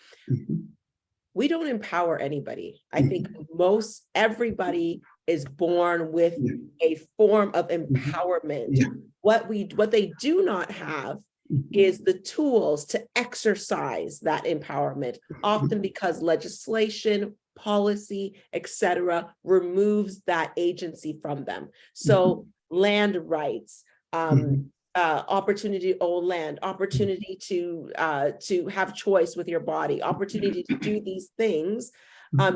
We don't empower anybody. I think everybody is born with a form of empowerment. What they do not have is the tools to exercise that empowerment, often because legislation, policy, etc., removes that agency from them. So land rights, opportunity to own land, opportunity to have choice with your body, opportunity to do these things,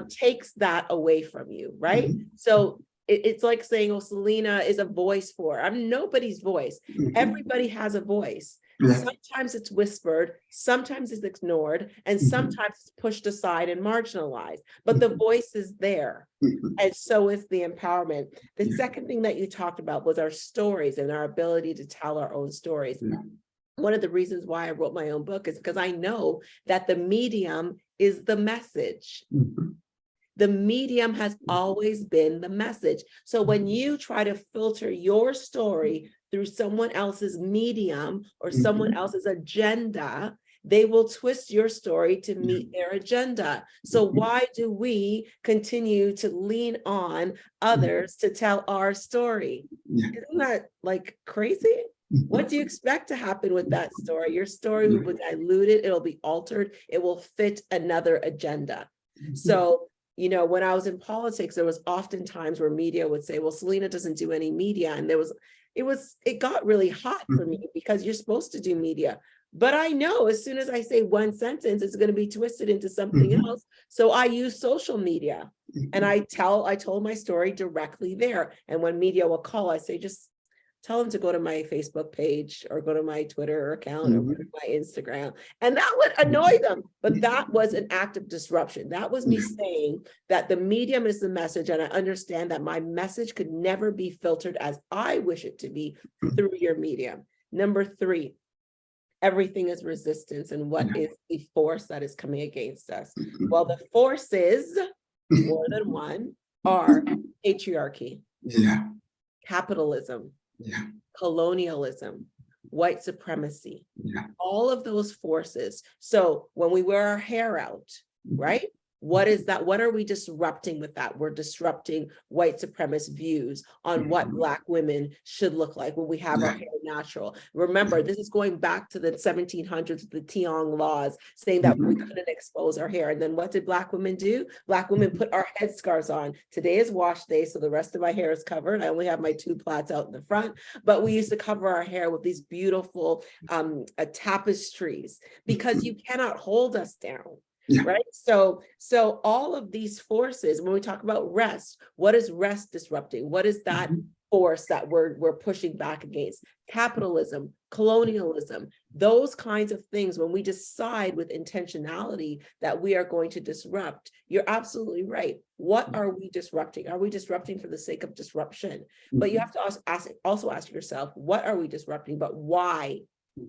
takes that away from you, right? So it's like saying, oh, Selena is a voice for. I'm nobody's voice. Everybody has a voice. Sometimes it's whispered, sometimes it's ignored, and sometimes it's pushed aside and marginalized, but the voice is there. And so is the empowerment. The second thing that you talked about was our stories and our ability to tell our own stories. One of the reasons why I wrote my own book is because I know that the medium is the message. The medium has always been the message. So when you try to filter your story through someone else's medium or someone else's agenda, they will twist your story to meet their agenda. So why do we continue to lean on others to tell our story? Isn't that like crazy? What do you expect to happen with that story? Your story will be diluted, it'll be altered, it will fit another agenda. So, you know, when I was in politics, there was often times where media would say, well, Selena doesn't do any media. And it got really hot for me because you're supposed to do media. But I know as soon as I say one sentence, it's going to be twisted into something else. So I use social media and I told my story directly there. And when media will call, I say, just tell them to go to my Facebook page or go to my Twitter account or go to my Instagram. And that would annoy them. But that was an act of disruption. That was me saying that the medium is the message. And I understand that my message could never be filtered as I wish it to be through your medium. Number 3, everything is resistance. And what is the force that is coming against us? Well, the forces, more than one, are patriarchy, capitalism, colonialism, white supremacy, all of those forces. So when we wear our hair out, right? What is that? What are we disrupting with that? We're disrupting white supremacist views on what Black women should look like when we have our hair natural. Remember, this is going back to the 1700s, the Tiong laws, saying that we couldn't expose our hair. And then what did Black women do? Black women put our headscarves on. Today is wash day, so the rest of my hair is covered. I only have my 2 plaits out in the front, but we used to cover our hair with these beautiful tapestries because you cannot hold us down. Right. So all of these forces, when we talk about rest, what is rest disrupting? What is that force that we're pushing back against? Capitalism, colonialism, those kinds of things. When we decide with intentionality that we are going to disrupt, you're absolutely right. What are we disrupting? Are we disrupting for the sake of disruption? But you have to also ask yourself, what are we disrupting? But why?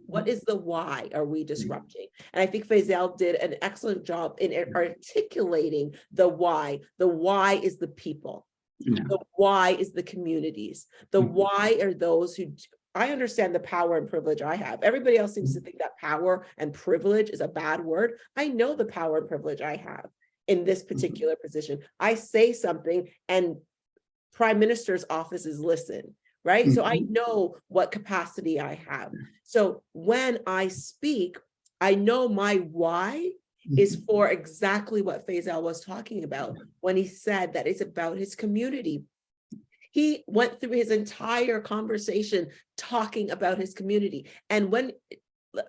What is the why are we disrupting? And I think Faisal did an excellent job in articulating the why. The why is the people. The why is the communities. The why are those who, I understand the power and privilege I have. Everybody else seems to think that power and privilege is a bad word. I know the power and privilege I have in this particular position. I say something and prime minister's offices listen. Right? So I know what capacity I have. So when I speak, I know my why is for exactly what Faisal was talking about when he said that it's about his community. He went through his entire conversation talking about his community. And when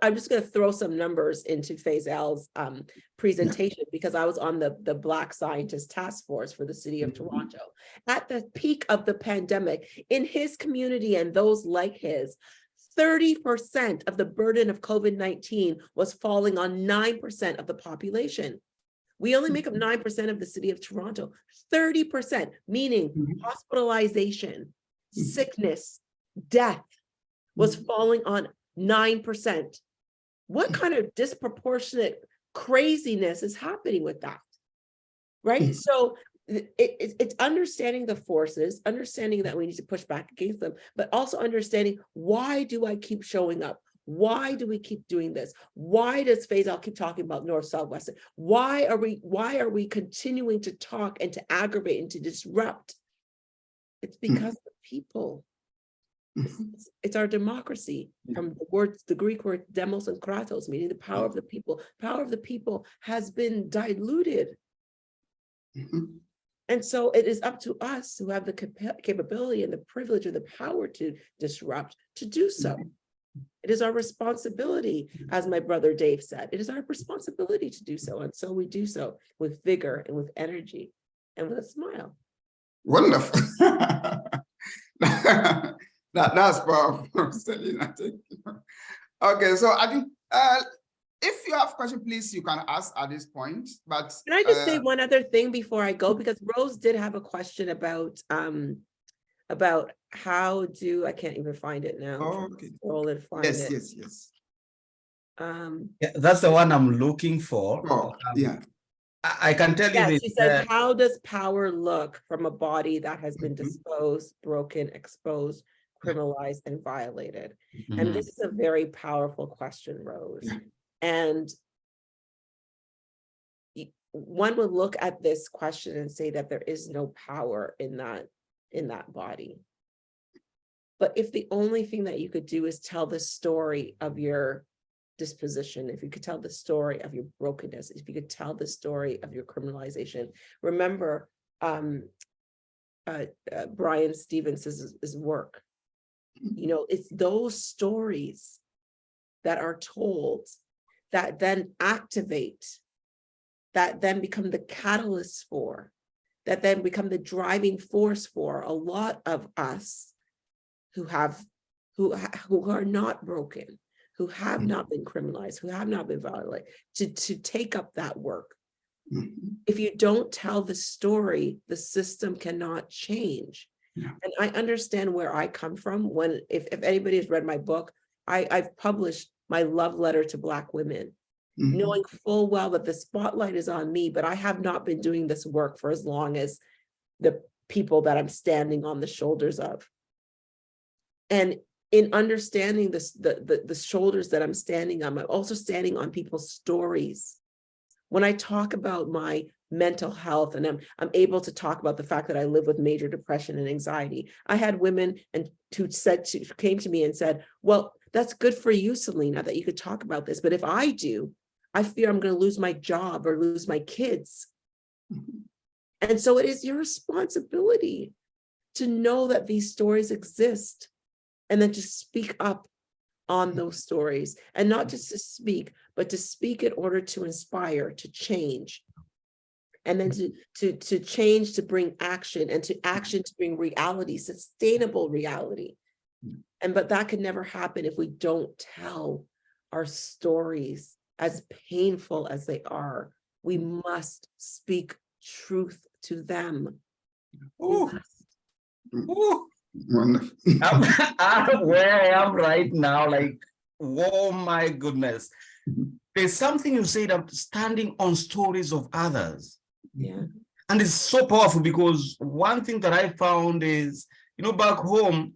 I'm just going to throw some numbers into Faisal's presentation because I was on the Black Scientist Task Force for the city of Toronto. At the peak of the pandemic, in his community and those like his, 30% of the burden of COVID-19 was falling on 9% of the population. We only make up 9% of the city of Toronto. 30%, meaning hospitalization, sickness, death was falling on 9%. What kind of disproportionate craziness is happening with that? Right? So it's understanding the forces, understanding that we need to push back against them, but also understanding, why do I keep showing up? Why do we keep doing this? Why does Faisal keep talking about North, South, West? Why are we continuing to talk and to aggravate and to disrupt? It's because the people. It's our democracy, from the Greek word demos and kratos, meaning the power of the people. Power of the people has been diluted. Mhm. And so it is up to us who have the capability and the privilege and the power to disrupt, to do so. It is our responsibility, as my brother Dave said, it is our responsibility to do so. And so we do so with vigor and with energy and with a smile. Wonderful. That's powerful, Selena. Thank you. Okay, so I think if you have questions, please, you can ask at this point. But can I just say one other thing before I go? Because Rose did have a question about how do, I can't even find it now. okay. Scroll and find Yes, it. yes. Yeah, that's the one I'm looking for. Oh, yeah. I can tell you Yeah, this. she says, how does power look from a body that has been Mhm. disposed, broken, exposed, criminalized, and violated? And Mhm. this is a very powerful question, Rose. Yeah. And one would look at this question and say that there is no power in that body. But if the only thing that you could do is tell the story of your disposition, if you could tell the story of your brokenness, if you could tell the story of your criminalization, remember Brian Stevens' work. You know, it's those stories that are told that then activate, that then become the catalyst for, that then become the driving force for a lot of us who are not broken, who have not been criminalized, who have not been violated, to take up that work. Mhm. If you don't tell the story, the system cannot change. Yeah. And I understand where I come from. When if anybody has read my book, I've published my love letter to Black women, Mhm. knowing full well that the spotlight is on me, but I have not been doing this work for as long as the people that I'm standing on the shoulders of. And in understanding this, the shoulders that I'm standing on, I'm also standing on people's stories. When I talk about my mental health, and I'm able to talk about the fact that I live with major depression and anxiety, I had women who came to me and said, well, that's good for you, Selena, that you could talk about this. But if I do, I fear I'm going to lose my job or lose my kids. And so it is your responsibility to know that these stories exist and then to speak up on those stories, and not just to speak, but to speak in order to inspire, to change, and then to change, to bring action, and to action to bring reality, sustainable reality. But that can never happen if we don't tell our stories, as painful as they are. We must speak truth to them. Ooh. Ooh. Wonderful. I'm where I am right now, like, oh my goodness. There's something you said of standing on stories of others. Yeah. And it's so powerful, because one thing that I found is, back home,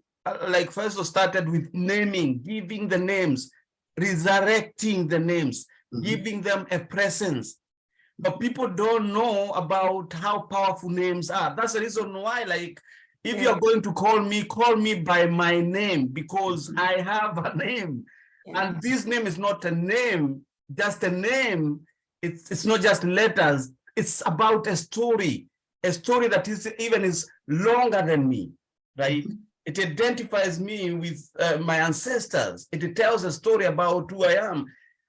like first started with naming, giving the names, resurrecting the names, giving them a presence. But people don't know about how powerful names are. That's the reason why, like, if you're going to call me by my name, because I have a name. And this name is not a name, just a name. It's not just letters. It's about a story that is longer than me, right? It identifies me with my ancestors. It tells a story about who I am.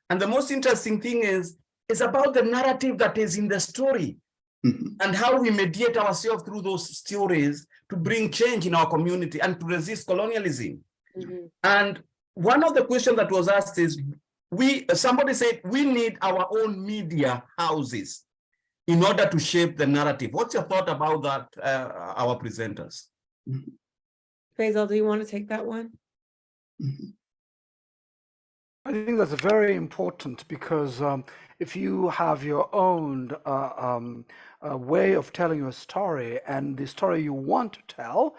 And the most interesting thing is, it's about the narrative that is in the story and how we mediate ourselves through those stories to bring change in our community and to resist colonialism. And one of the questions that was asked is, somebody said, we need our own media houses in order to shape the narrative. What's your thought about that, our presenters? Faisal, do you want to take that one? I think that's very important, because if you have your own way of telling your story and the story you want to tell,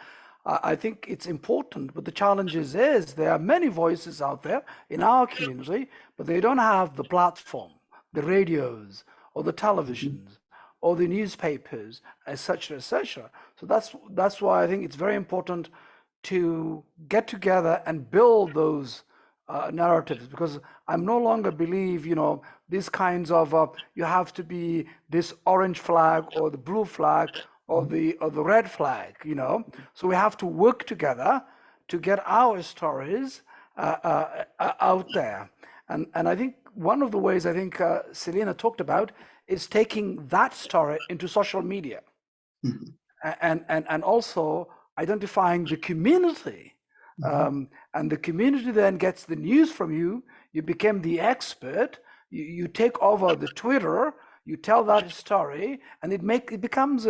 I think it's important. But the challenge is there are many voices out there in our community, but they don't have the platform, the radios or the televisions or the newspapers, etc., etc. So that's why I think it's very important to get together and build those narratives, because I'm no longer believe, these kinds of, you have to be this orange flag or the blue flag or the red flag, So we have to work together to get our stories out there. And I think one of the ways I think Selena talked about is taking that story into social media. And also identifying the community. And the community then gets the news from you. You become the expert. You take over the Twitter. You tell that story, and it becomes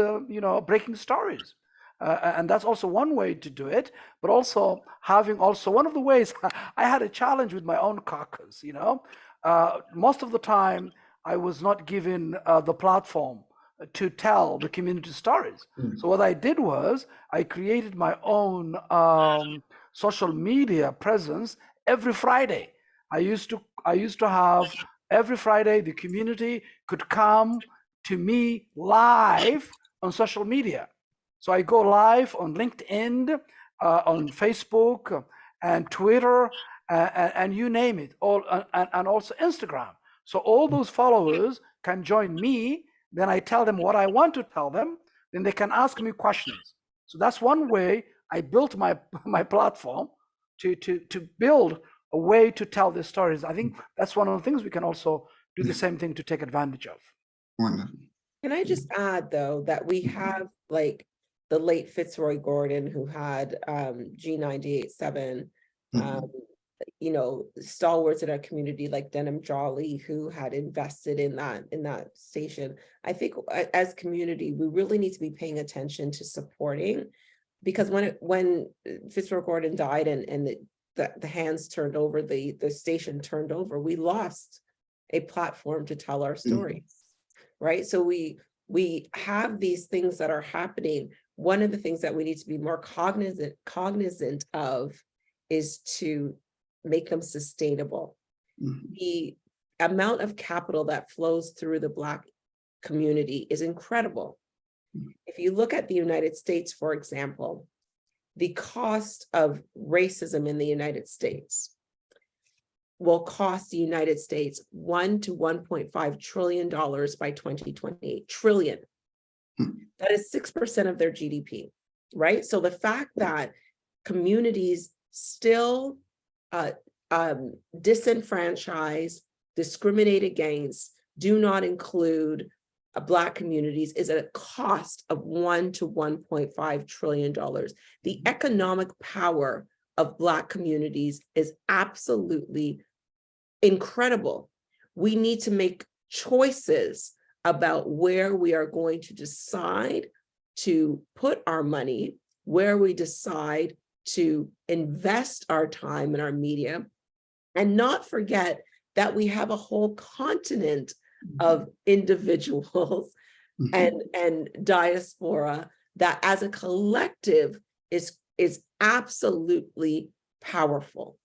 breaking stories. And that's also one way to do it. But also having one of the ways I had a challenge with my own caucus. Most of the time I was not given the platform to tell the community stories. So what I did was I created my own social media presence every Friday. I used to have every Friday the community could come to me live on social media. So I go live on LinkedIn, on Facebook, and Twitter, and you name it, and also Instagram. So all those followers can join me. Then I tell them what I want to tell them. Then they can ask me questions. So that's one way I built my platform to build a way to tell these stories. I think that's one of the things we can also do the same thing to take advantage of. Wonderful. Can I just add, though, that we have like the late Fitzroy Gordon, who had G987, stalwarts in our community like Denham Jolly, who had invested in that station. I think as community, we really need to be paying attention to supporting, because when Fitzroy Gordon died and the hands turned over, the station turned over, we lost a platform to tell our stories, right? So we have these things that are happening. One of the things that we need to be more cognizant of is to make them sustainable. The amount of capital that flows through the Black community is incredible. If you look at the United States, for example, the cost of racism in the United States will cost the United States $1 to $1.5 trillion by 2028. Trillion. That is 6% of their GDP, right? So the fact that communities still disenfranchise, discriminate against, do not include Black communities is at a cost of $1 to $1.5 trillion. The economic power of Black communities is absolutely incredible. We need to make choices about where we are going to decide to put our money, where we decide to invest our time in our media, and not forget that we have a whole continent of individuals and diaspora that as a collective is absolutely powerful.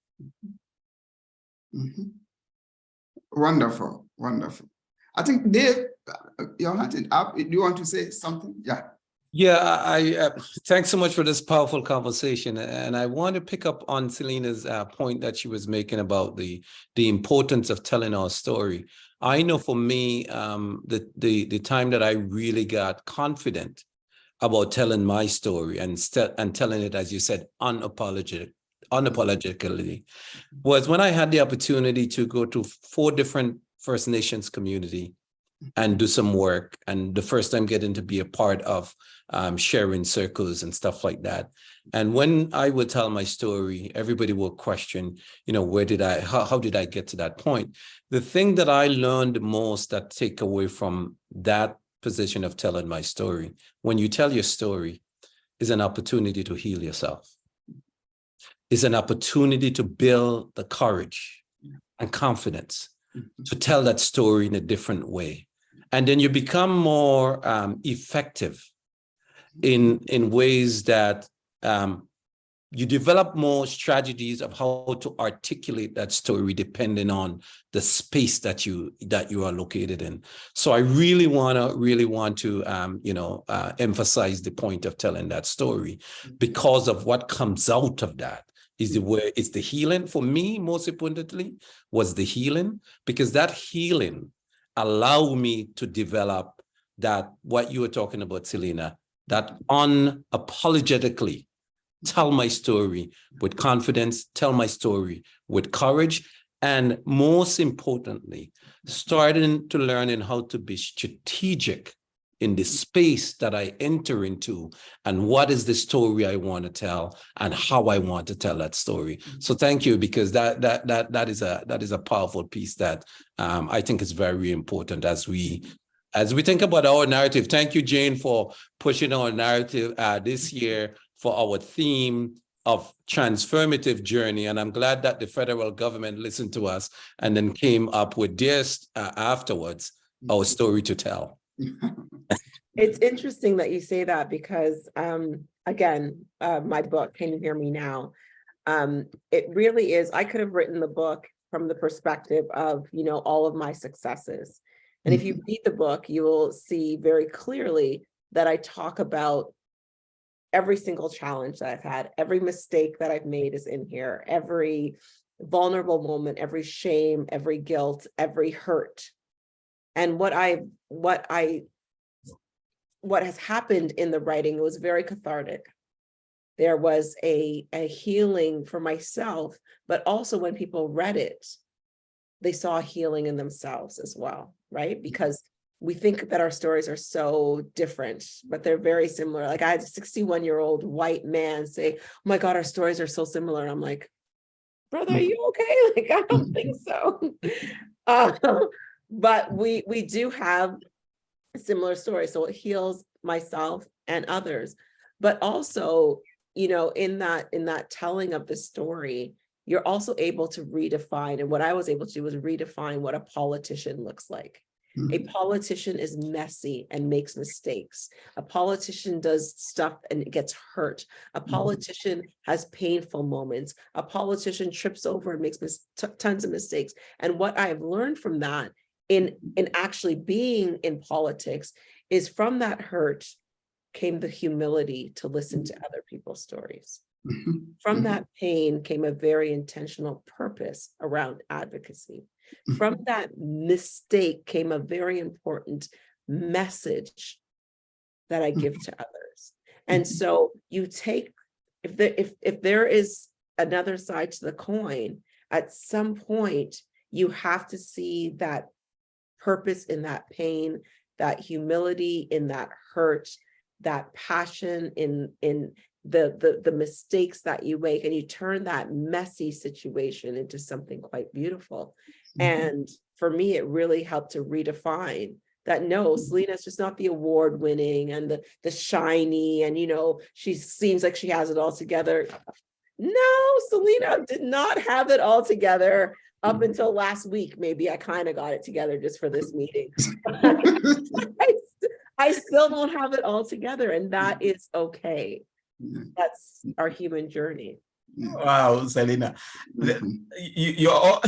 Wonderful, wonderful. I think Dave, your hand is up. Do you want to say something? Yeah. Yeah, I thanks so much for this powerful conversation, and I want to pick up on Selena's point that she was making about the importance of telling our story. I know for me, the time that I really got confident about telling my story and telling it, as you said, unapologetically, was when I had the opportunity to go to 4 different First Nations community and do some work, and the first time getting to be a part of sharing circles and stuff like that. And when I would tell my story, everybody would question, how did I get to that point? The thing that I learned the most that take away from that position of telling my story, when you tell your story, is an opportunity to heal yourself. It's an opportunity to build the courage and confidence to tell that story in a different way. And then you become more effective in ways that you develop more strategies of how to articulate that story depending on the space that you are located in. So I really want to emphasize the point of telling that story, because of what comes out of that is the healing. For me, most importantly, was the healing, because that healing allowed me to develop that, what you were talking about, Selena, that unapologetically tell my story with confidence, tell my story with courage, and most importantly, starting to learn how to be strategic in the space that I enter into, and what is the story I want to tell and how I want to tell that story. So thank you, because that is a powerful piece that I think is very important as we think about our narrative. Thank you, Jane, for pushing our narrative this year for our theme of transformative journey. And I'm glad that the federal government listened to us and then came up with this afterwards, our story to tell. It's interesting that you say that, because again, my book, Can You Hear Me Now? It really is, I could have written the book from the perspective of, all of my successes. And if you read the book, you will see very clearly that I talk about every single challenge that I've had, every mistake that I've made is in here, every vulnerable moment, every shame, every guilt, every hurt. And what has happened in the writing, it was very cathartic. There was a healing for myself, but also when people read it, they saw healing in themselves as well, right? Because we think that our stories are so different, but they're very similar. Like, I had a 61-year-old white man say, "Oh my God, our stories are so similar." And I'm like, "Brother, are you okay?" Like, I don't think so. But we do have a similar story. So it heals myself and others. But also, in that telling of the story, you're also able to redefine. And what I was able to do was redefine what a politician looks like. A politician is messy and makes mistakes. A politician does stuff and gets hurt. A politician has painful moments. A politician trips over and makes tons of mistakes. And what I've learned from that in actually being in politics is, from that hurt came the humility to listen to other people's stories. From that pain came a very intentional purpose around advocacy. From that mistake came a very important message that I give to others. And so you take, if there is another side to the coin, at some point you have to see that purpose in that pain, that humility in that hurt, that passion in the mistakes that you make, and you turn that messy situation into something quite beautiful. And for me, it really helped to redefine that, no, Selena's just not the award winning and the shiny, and she seems like she has it all together. No, Selena did not have it all together up until last week. Maybe I kind of got it together just for this meeting. I still don't have it all together, and that is okay. That's our human journey. Wow, Selena, you're all,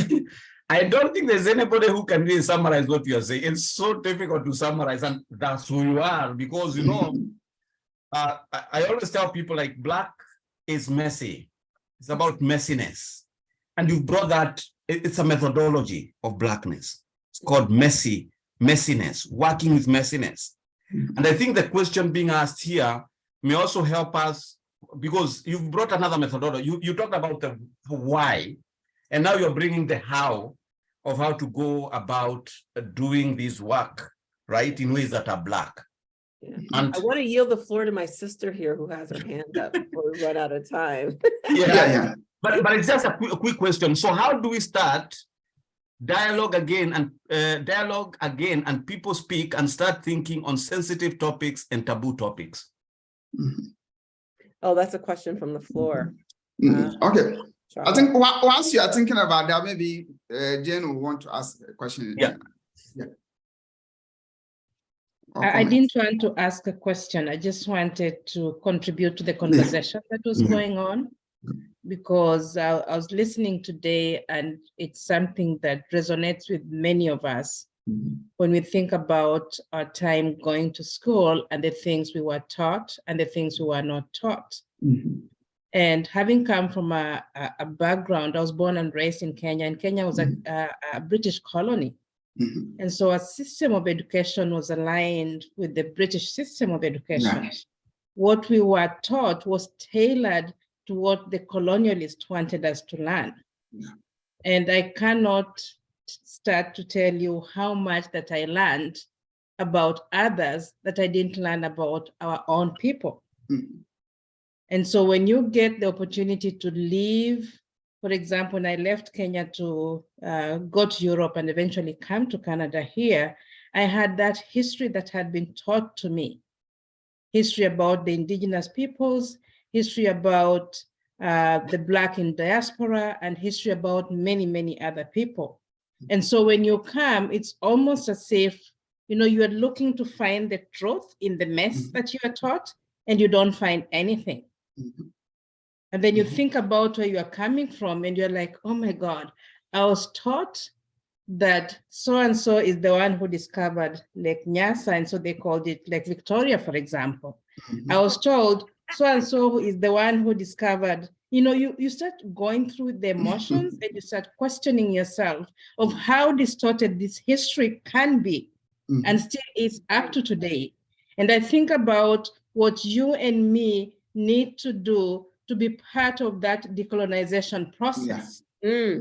I don't think there's anybody who can really summarize what you're saying. It's so difficult to summarize, and that's who you are, because I always tell people, like, Black is messy. It's about messiness, and you've brought that. It's a methodology of Blackness. It's called messiness, working with messiness. And I think the question being asked here may also help us, because you've brought another methodology. You talked about the why, and now you're bringing the how of how to go about doing this work, right, in ways that are Black. Yeah. And I want to yield the floor to my sister here, who has her hand up before we run out of time. yeah. But it's just a quick question. So how do we start dialogue again, and people speak and start thinking on sensitive topics and taboo topics? Oh, that's a question from the floor. Okay. I think once you are thinking about that, maybe Jane will want to ask a question. Yeah. I didn't want to ask a question. I just wanted to contribute to the conversation that was going on, because I was listening today, and it's something that resonates with many of us when we think about our time going to school and the things we were taught and the things we were not taught. And having come from a background, I was born and raised in Kenya, and Kenya was a British colony. And so a system of education was aligned with the British system of education. Yeah. What we were taught was tailored to what the colonialists wanted us to learn. Yeah. And I cannot start to tell you how much that I learned about others that I didn't learn about our own people. And so when you get the opportunity to leave, for example, when I left Kenya to go to Europe and eventually come to Canada here, I had that history that had been taught to me. History about the indigenous peoples, history about the Black in diaspora, and history about many, many other people. And so when you come, it's almost as if, you are looking to find the truth in the mess that you are taught, and you don't find anything. And then you think about where you are coming from, and you're like, oh my God, I was taught that so-and-so is the one who discovered Lake Nyasa, and so they called it Lake Victoria, for example. I was told so-and-so is the one who discovered, you start going through the emotions and you start questioning yourself of how distorted this history can be and still is up to today. And I think about what you and me need to do to be part of that decolonization process. Yeah.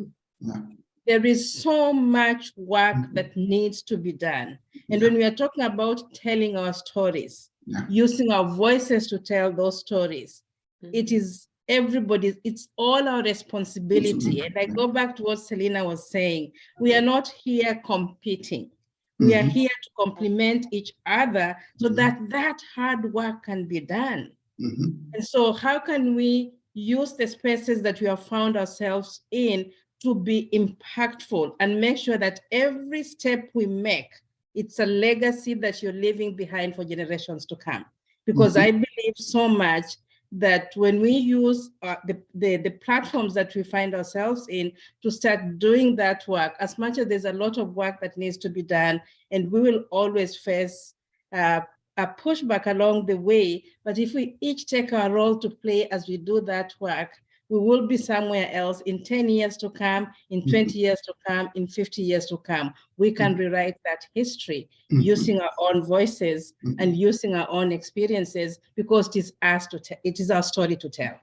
There is so much work that needs to be done. And when we are talking about telling our stories, using our voices to tell those stories, it is everybody's, it's all our responsibility. And I go back to what Selena was saying, we are not here competing. We are here to complement each other so that that hard work can be done. And so how can we use the spaces that we have found ourselves in to be impactful and make sure that every step we make, it's a legacy that you're leaving behind for generations to come? Because I believe so much that when we use the platforms that we find ourselves in to start doing that work, as much as there's a lot of work that needs to be done, and we will always face a pushback along the way, but if we each take our role to play as we do that work, we will be somewhere else in 10 years to come, in 20 years to come, in 50 years to come. We can rewrite that history using our own voices and using our own experiences, because it is us to tell. It is our story to tell.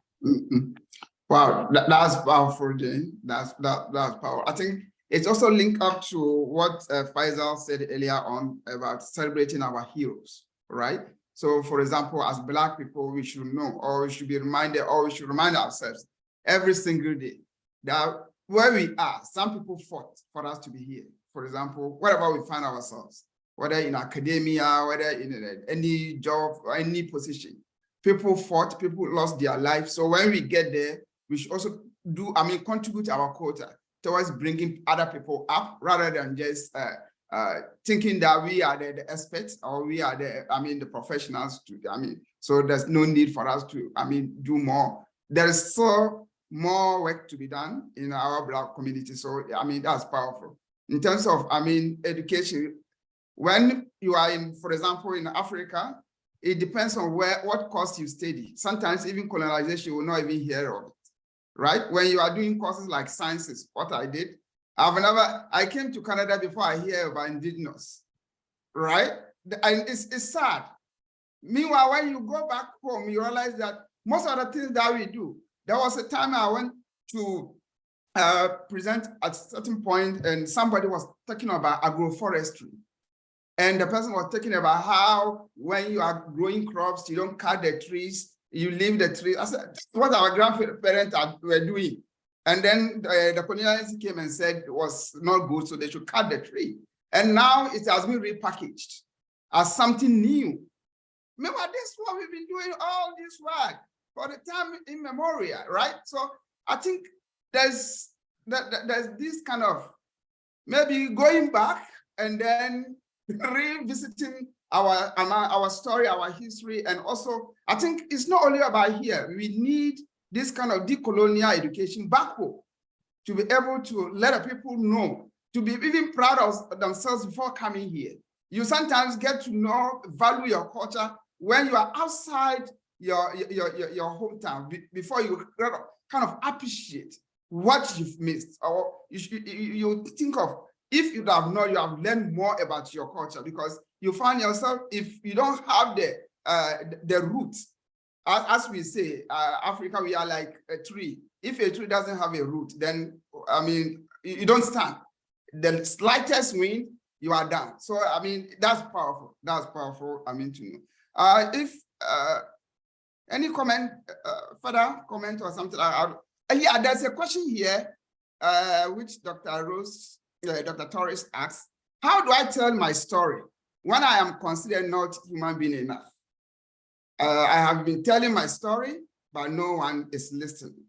Wow, that's powerful, Jane. That's powerful. I think it's also linked up to what Faisal said earlier on about celebrating our heroes, right? So, for example, as Black people, we should know, or we should be reminded, or we should remind ourselves every single day that where we are, some people fought for us to be here. For example, wherever we find ourselves, whether in academia, whether in any job or any position, people fought, people lost their lives. So when we get there, we should also contribute our quota towards bringing other people up, rather than just thinking that we are the experts, or we are the professionals. So there's no need for us to do more. There is so more work to be done in our Black community. So that's powerful. In terms of education, when you are in, for example, in Africa, it depends on what course you study. Sometimes even colonization, you will not even hear of it, right? When you are doing courses like sciences, what I did, I came to Canada before I hear about indigenous, right? And it's sad. Meanwhile, when you go back home, you realize that most of the things that we do, there was a time I went to present at a certain point, and somebody was talking about agroforestry. And the person was talking about how when you are growing crops, you don't cut the trees, you leave the tree. I said, that's what our grandparents were doing. And then the colonialists came and said it was not good, so they should cut the tree. And now it has been repackaged as something new. Remember, this is what we've been doing all this work for the time immemorial, right? So I think there's this kind of maybe going back and then revisiting our story, our history. And also, I think it's not only about here. We need this kind of decolonial education back home to be able to let people know, to be even proud of themselves before coming here. You sometimes get to know, value your culture when you are outside your hometown before you kind of appreciate what you've missed, or you think of if you have not, you have learned more about your culture, because you find yourself, if you don't have the roots, as we say, Africa, we are like a tree. If a tree doesn't have a root, then I mean, you don't stand. The slightest wind, you are down. So I mean, that's powerful. That's powerful. I mean, to know. If any comment, further comment or something, yeah, there's a question here, which Dr. Torres asks: how do I tell my story when I am considered not human being enough? I have been telling my story, but no one is listening.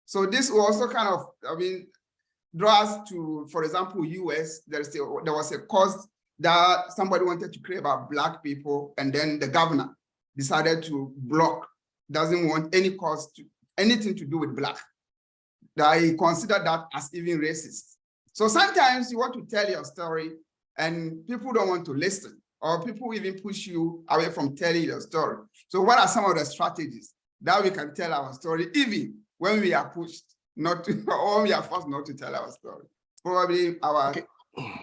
So this will also kind of, I mean, draw us to, for example, US. There was a cause that somebody wanted to create about Black people, and then the governor decided to block, doesn't want any cause to anything to do with Black. That he considered that as even racist. So sometimes you want to tell your story and people don't want to listen, or people even push you away from telling your story. So what are some of the strategies that we can tell our story, even when we are pushed not to, or we are forced not to tell our story? Probably our, okay.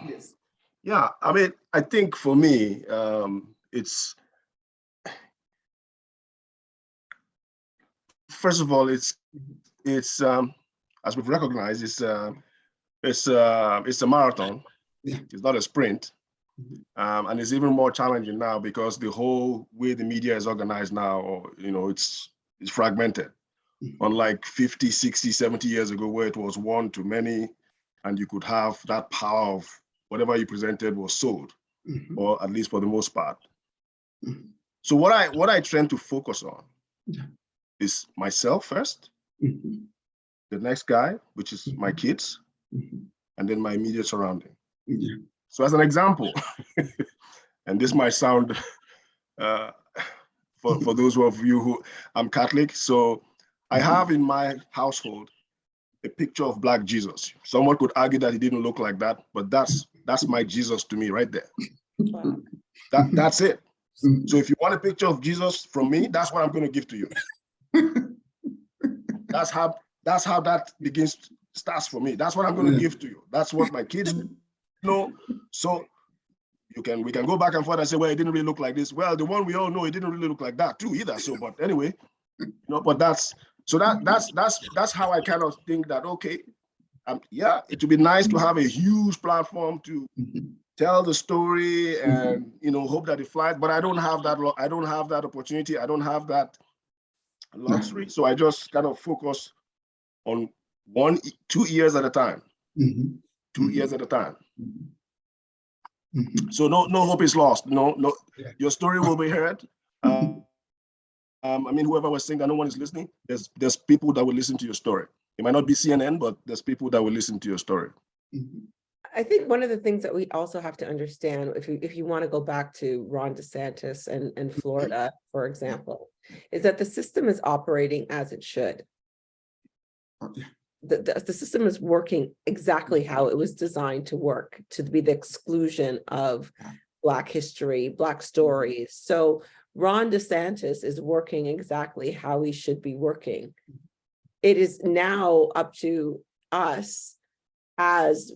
Yes. Yeah, I mean, I think for me, it's, first of all, it's as we've recognized, it's a marathon. Yeah. It's not a sprint. And it's even more challenging now because the whole way the media is organized now, or, you know, it's fragmented. Unlike 50, 60, 70 years ago, where it was one to many, and you could have that power of whatever you presented was sold, or at least for the most part. So what I tend to focus on is myself first, the next guy, which is my kids, and then my immediate surrounding. So as an example, and this might sound, for those of you who, I'm Catholic, so I have in my household a picture of Black Jesus. Someone could argue that he didn't look like that, but that's my Jesus to me right there. Wow. That's it. So if you want a picture of Jesus from me, that's what I'm going to give to you. That's how that starts for me. That's what I'm going to give to you. That's what my kids know. So we can go back and forth and say, well, it didn't really look like this. Well, the one we all know, it didn't really look like that too either. So, but anyway, but that's how I kind of think that, okay, yeah, it would be nice to have a huge platform to tell the story and, you know, hope that it flies, but I don't have that opportunity. I don't have that luxury. So I just kind of focus on 2 years at a time. 2 years at a time. So no hope is lost. No, your story will be heard. I mean, whoever was saying that no one is listening, there's people that will listen to your story. It might not be CNN, but there's people that will listen to your story. I think one of the things that we also have to understand, if you want to go back to Ron DeSantis and Florida, for example, is that the system is operating as it should. The system is working exactly how it was designed to work, to be the exclusion of Black history, Black stories. So Ron DeSantis is working exactly how he should be working. It is now up to us, as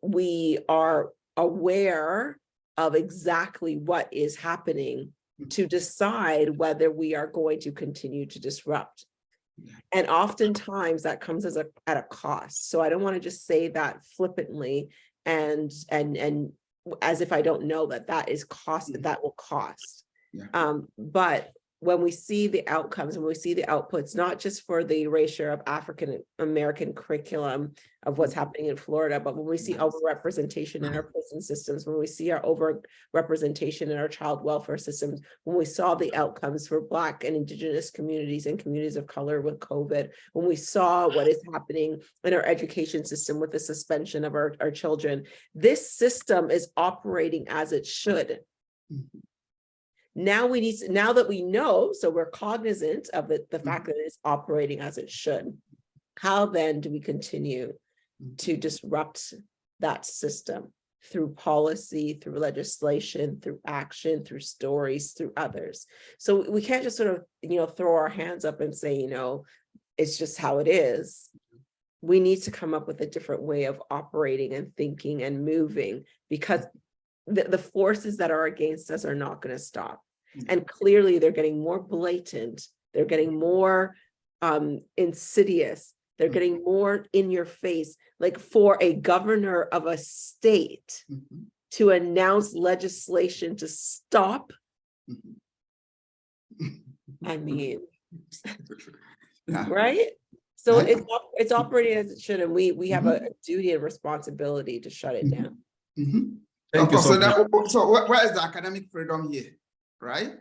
we are aware of exactly what is happening, to decide whether we are going to continue to disrupt. And oftentimes that comes at a cost. So I don't want to just say that flippantly and as if I don't know that is cost, that will cost. But when we see the outcomes, when we see the outputs, not just for the erasure of African American curriculum of what's happening in Florida, but when we see overrepresentation in our prison systems, when we see our overrepresentation in our child welfare systems, when we saw the outcomes for Black and Indigenous communities and communities of color with COVID, when we saw what is happening in our education system with the suspension of our children, this system is operating as it should. Now that we know, so we're cognizant of the fact that it's operating as it should, how then do we continue to disrupt that system? through policy, through legislation, through action, through stories, through others. So we can't just sort of, throw our hands up and say, it's just how it is. We need to come up with a different way of operating and thinking and moving, because the forces that are against us are not going to stop. And clearly they're getting more blatant. They're getting more insidious. They're getting more in your face. Like, for a governor of a state to announce legislation to stop, I mean, right? So it's operating as it should, and we have a duty and responsibility to shut it down. Thank you so much. So where is the academic freedom here, right?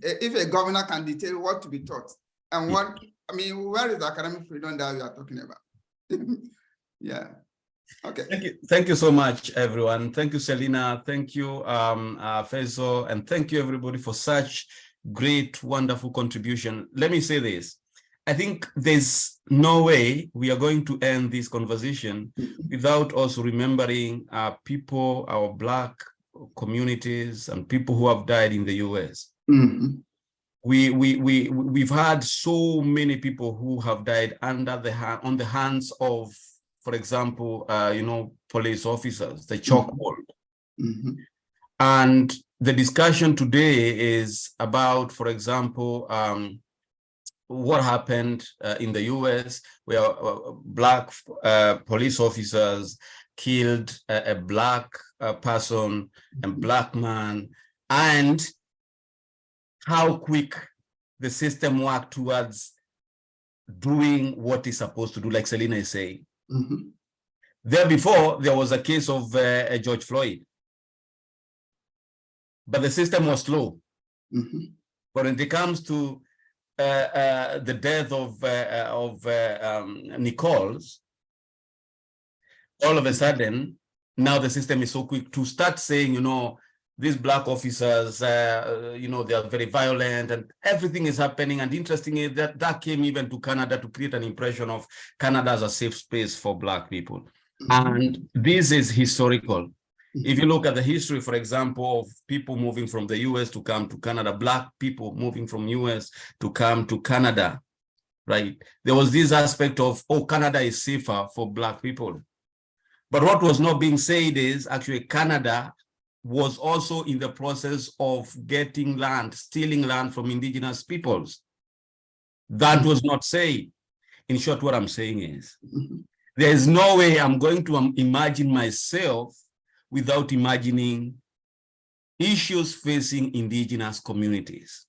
If a governor can detail what to be taught and what, where is the academic freedom that we are talking about? Yeah. Okay. Thank you so much, everyone. Thank you, Selina. Thank you, Faisal, and thank you, everybody, for such great, wonderful contribution. Let me say this. I think there's no way we are going to end this conversation without also remembering our people, our Black communities, and people who have died in the US. We've had so many people who have died on the hands of, for example, police officers, the chokehold. And the discussion today is about, for example, what happened in the US, where Black police officers killed a Black person, a Black man, and how quick the system worked towards doing what it's supposed to do, like Selina is saying. There before, there was a case of George Floyd, but the system was slow. But when it comes to the death of Nichols, all of a sudden, now the system is so quick to start saying, these Black officers, they are very violent and everything is happening. And interestingly, that came even to Canada to create an impression of Canada as a safe space for Black people. And this is historical. If you look at the history, for example, of people moving from the US to come to Canada, Black people moving from US to come to Canada, right? There was this aspect of, oh, Canada is safer for Black people. But what was not being said is actually Canada was also in the process of getting land, stealing land from indigenous peoples. That was not said. In short, what I'm saying is, there is no way I'm going to imagine myself without imagining issues facing indigenous communities.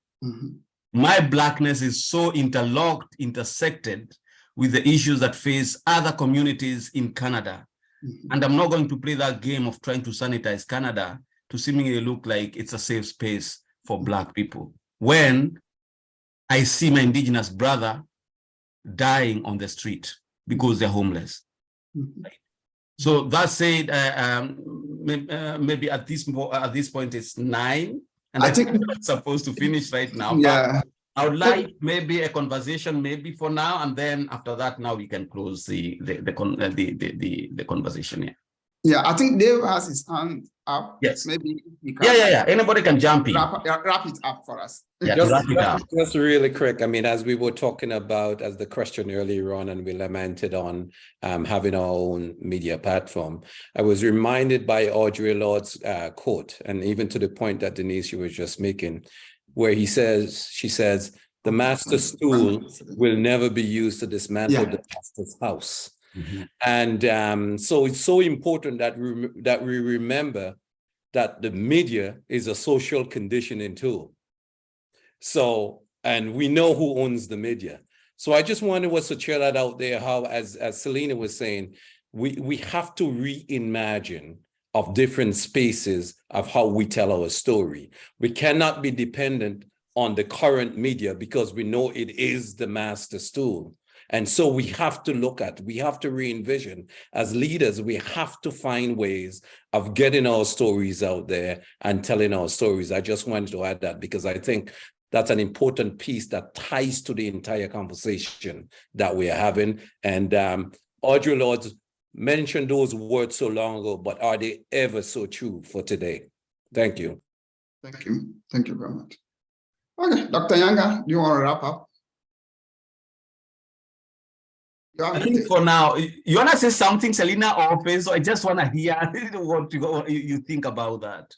My Blackness is so interlocked, intersected with the issues that face other communities in Canada. And I'm not going to play that game of trying to sanitize Canada to seemingly look like it's a safe space for Black people, when I see my indigenous brother dying on the street because they're homeless. So that said, maybe at this point it's 9, and I think we're supposed to finish right now. Yeah. But I would like maybe a conversation, maybe for now, and then after that, now we can close the conversation here. Yeah, I think Dave has his hand up. Yes. Maybe he can. Yeah. Anybody can jump in. Wrap it up for us. Yeah, just really quick. I mean, as we were talking about, as the question earlier on, and we lamented on having our own media platform, I was reminded by Audre Lorde's quote, and even to the point that Denise, you was just making, where she says, the master's tool will never be used to dismantle the master's house. And so it's so important that we remember that the media is a social conditioning tool. So, and we know who owns the media. So I just wanted us to share that out there, how, as Selina was saying, we have to reimagine of different spaces of how we tell our story. We cannot be dependent on the current media because we know it is the master's tool. And so we have to re-envision as leaders, we have to find ways of getting our stories out there and telling our stories. I just wanted to add that because I think that's an important piece that ties to the entire conversation that we are having. And Audre Lorde's mentioned those words so long ago, but are they ever so true for today? Thank you. Thank you. Thank you very much. Okay, Dr. Nyanga, do you want to wrap up? I think for now, you want to say something, Selena, or Faizo? I just want to hear what you think about that.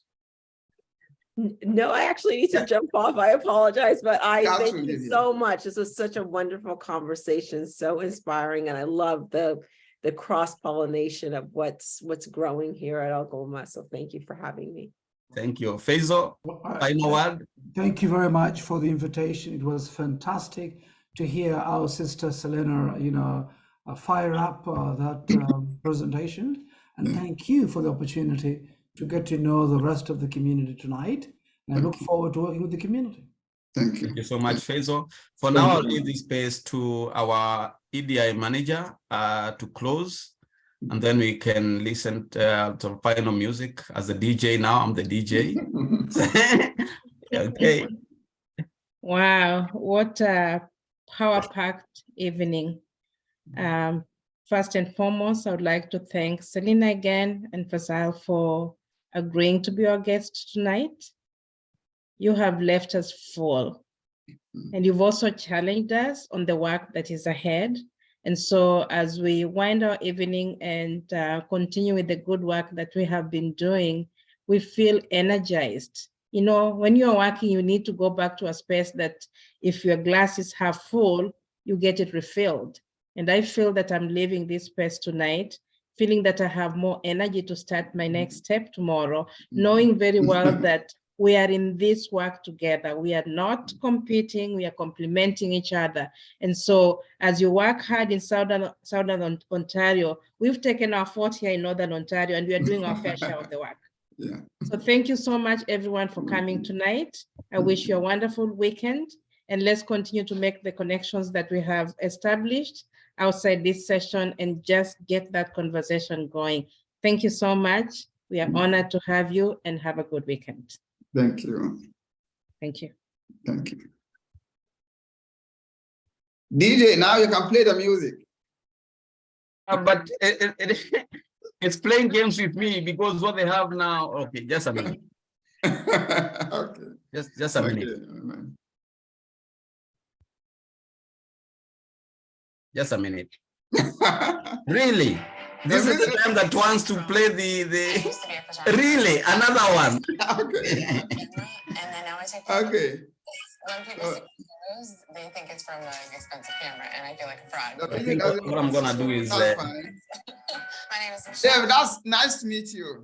No, I actually need to jump off. I apologize, but I thank you so much. This was such a wonderful conversation, so inspiring, and I love the cross-pollination of what's growing here at Algoma. So thank you for having me. Thank you. Faizo, final word. Thank you very much for the invitation. It was fantastic to hear our sister Selena, fire up that presentation. And thank you for the opportunity to get to know the rest of the community tonight. And I look forward to working with the community. Thank you. Thank you so much, Faizo. For now, I'll leave this space to our EDI manager to close. And then we can listen to final music. As the DJ now, I'm the DJ. Okay. Wow, what a power-packed evening. First and foremost, I would like to thank Selena again and Faisal for agreeing to be our guest tonight. You have left us full, and you've also challenged us on the work that is ahead. And so as we wind our evening and continue with the good work that we have been doing, we feel energized. When you're working, you need to go back to a space that if your glass is half full, you get it refilled. And I feel that I'm leaving this space tonight, feeling that I have more energy to start my next step tomorrow, knowing very well that we are in this work together. We are not competing, we are complementing each other. And so as you work hard in Southern Ontario, we've taken our fort here in Northern Ontario, and we are doing our fair share of the work. Yeah. So thank you so much, everyone, for coming tonight. I wish you a wonderful weekend, and let's continue to make the connections that we have established outside this session and just get that conversation going. Thank you so much. We are honored to have you, and have a good weekend. Thank you. Thank you. Thank you. DJ, now you can play the music. But it's playing games with me because what they have now. Okay, just a minute. Okay. Just a minute. Okay. Just a minute. Really? This is the time that wants to play the really another one. Okay. And then now I take Okay. when people see photos, they think it's from an expensive camera, and I feel like a fraud. I think what I'm gonna do is That's fine. My name is Michelle. Dave, that's nice to meet you.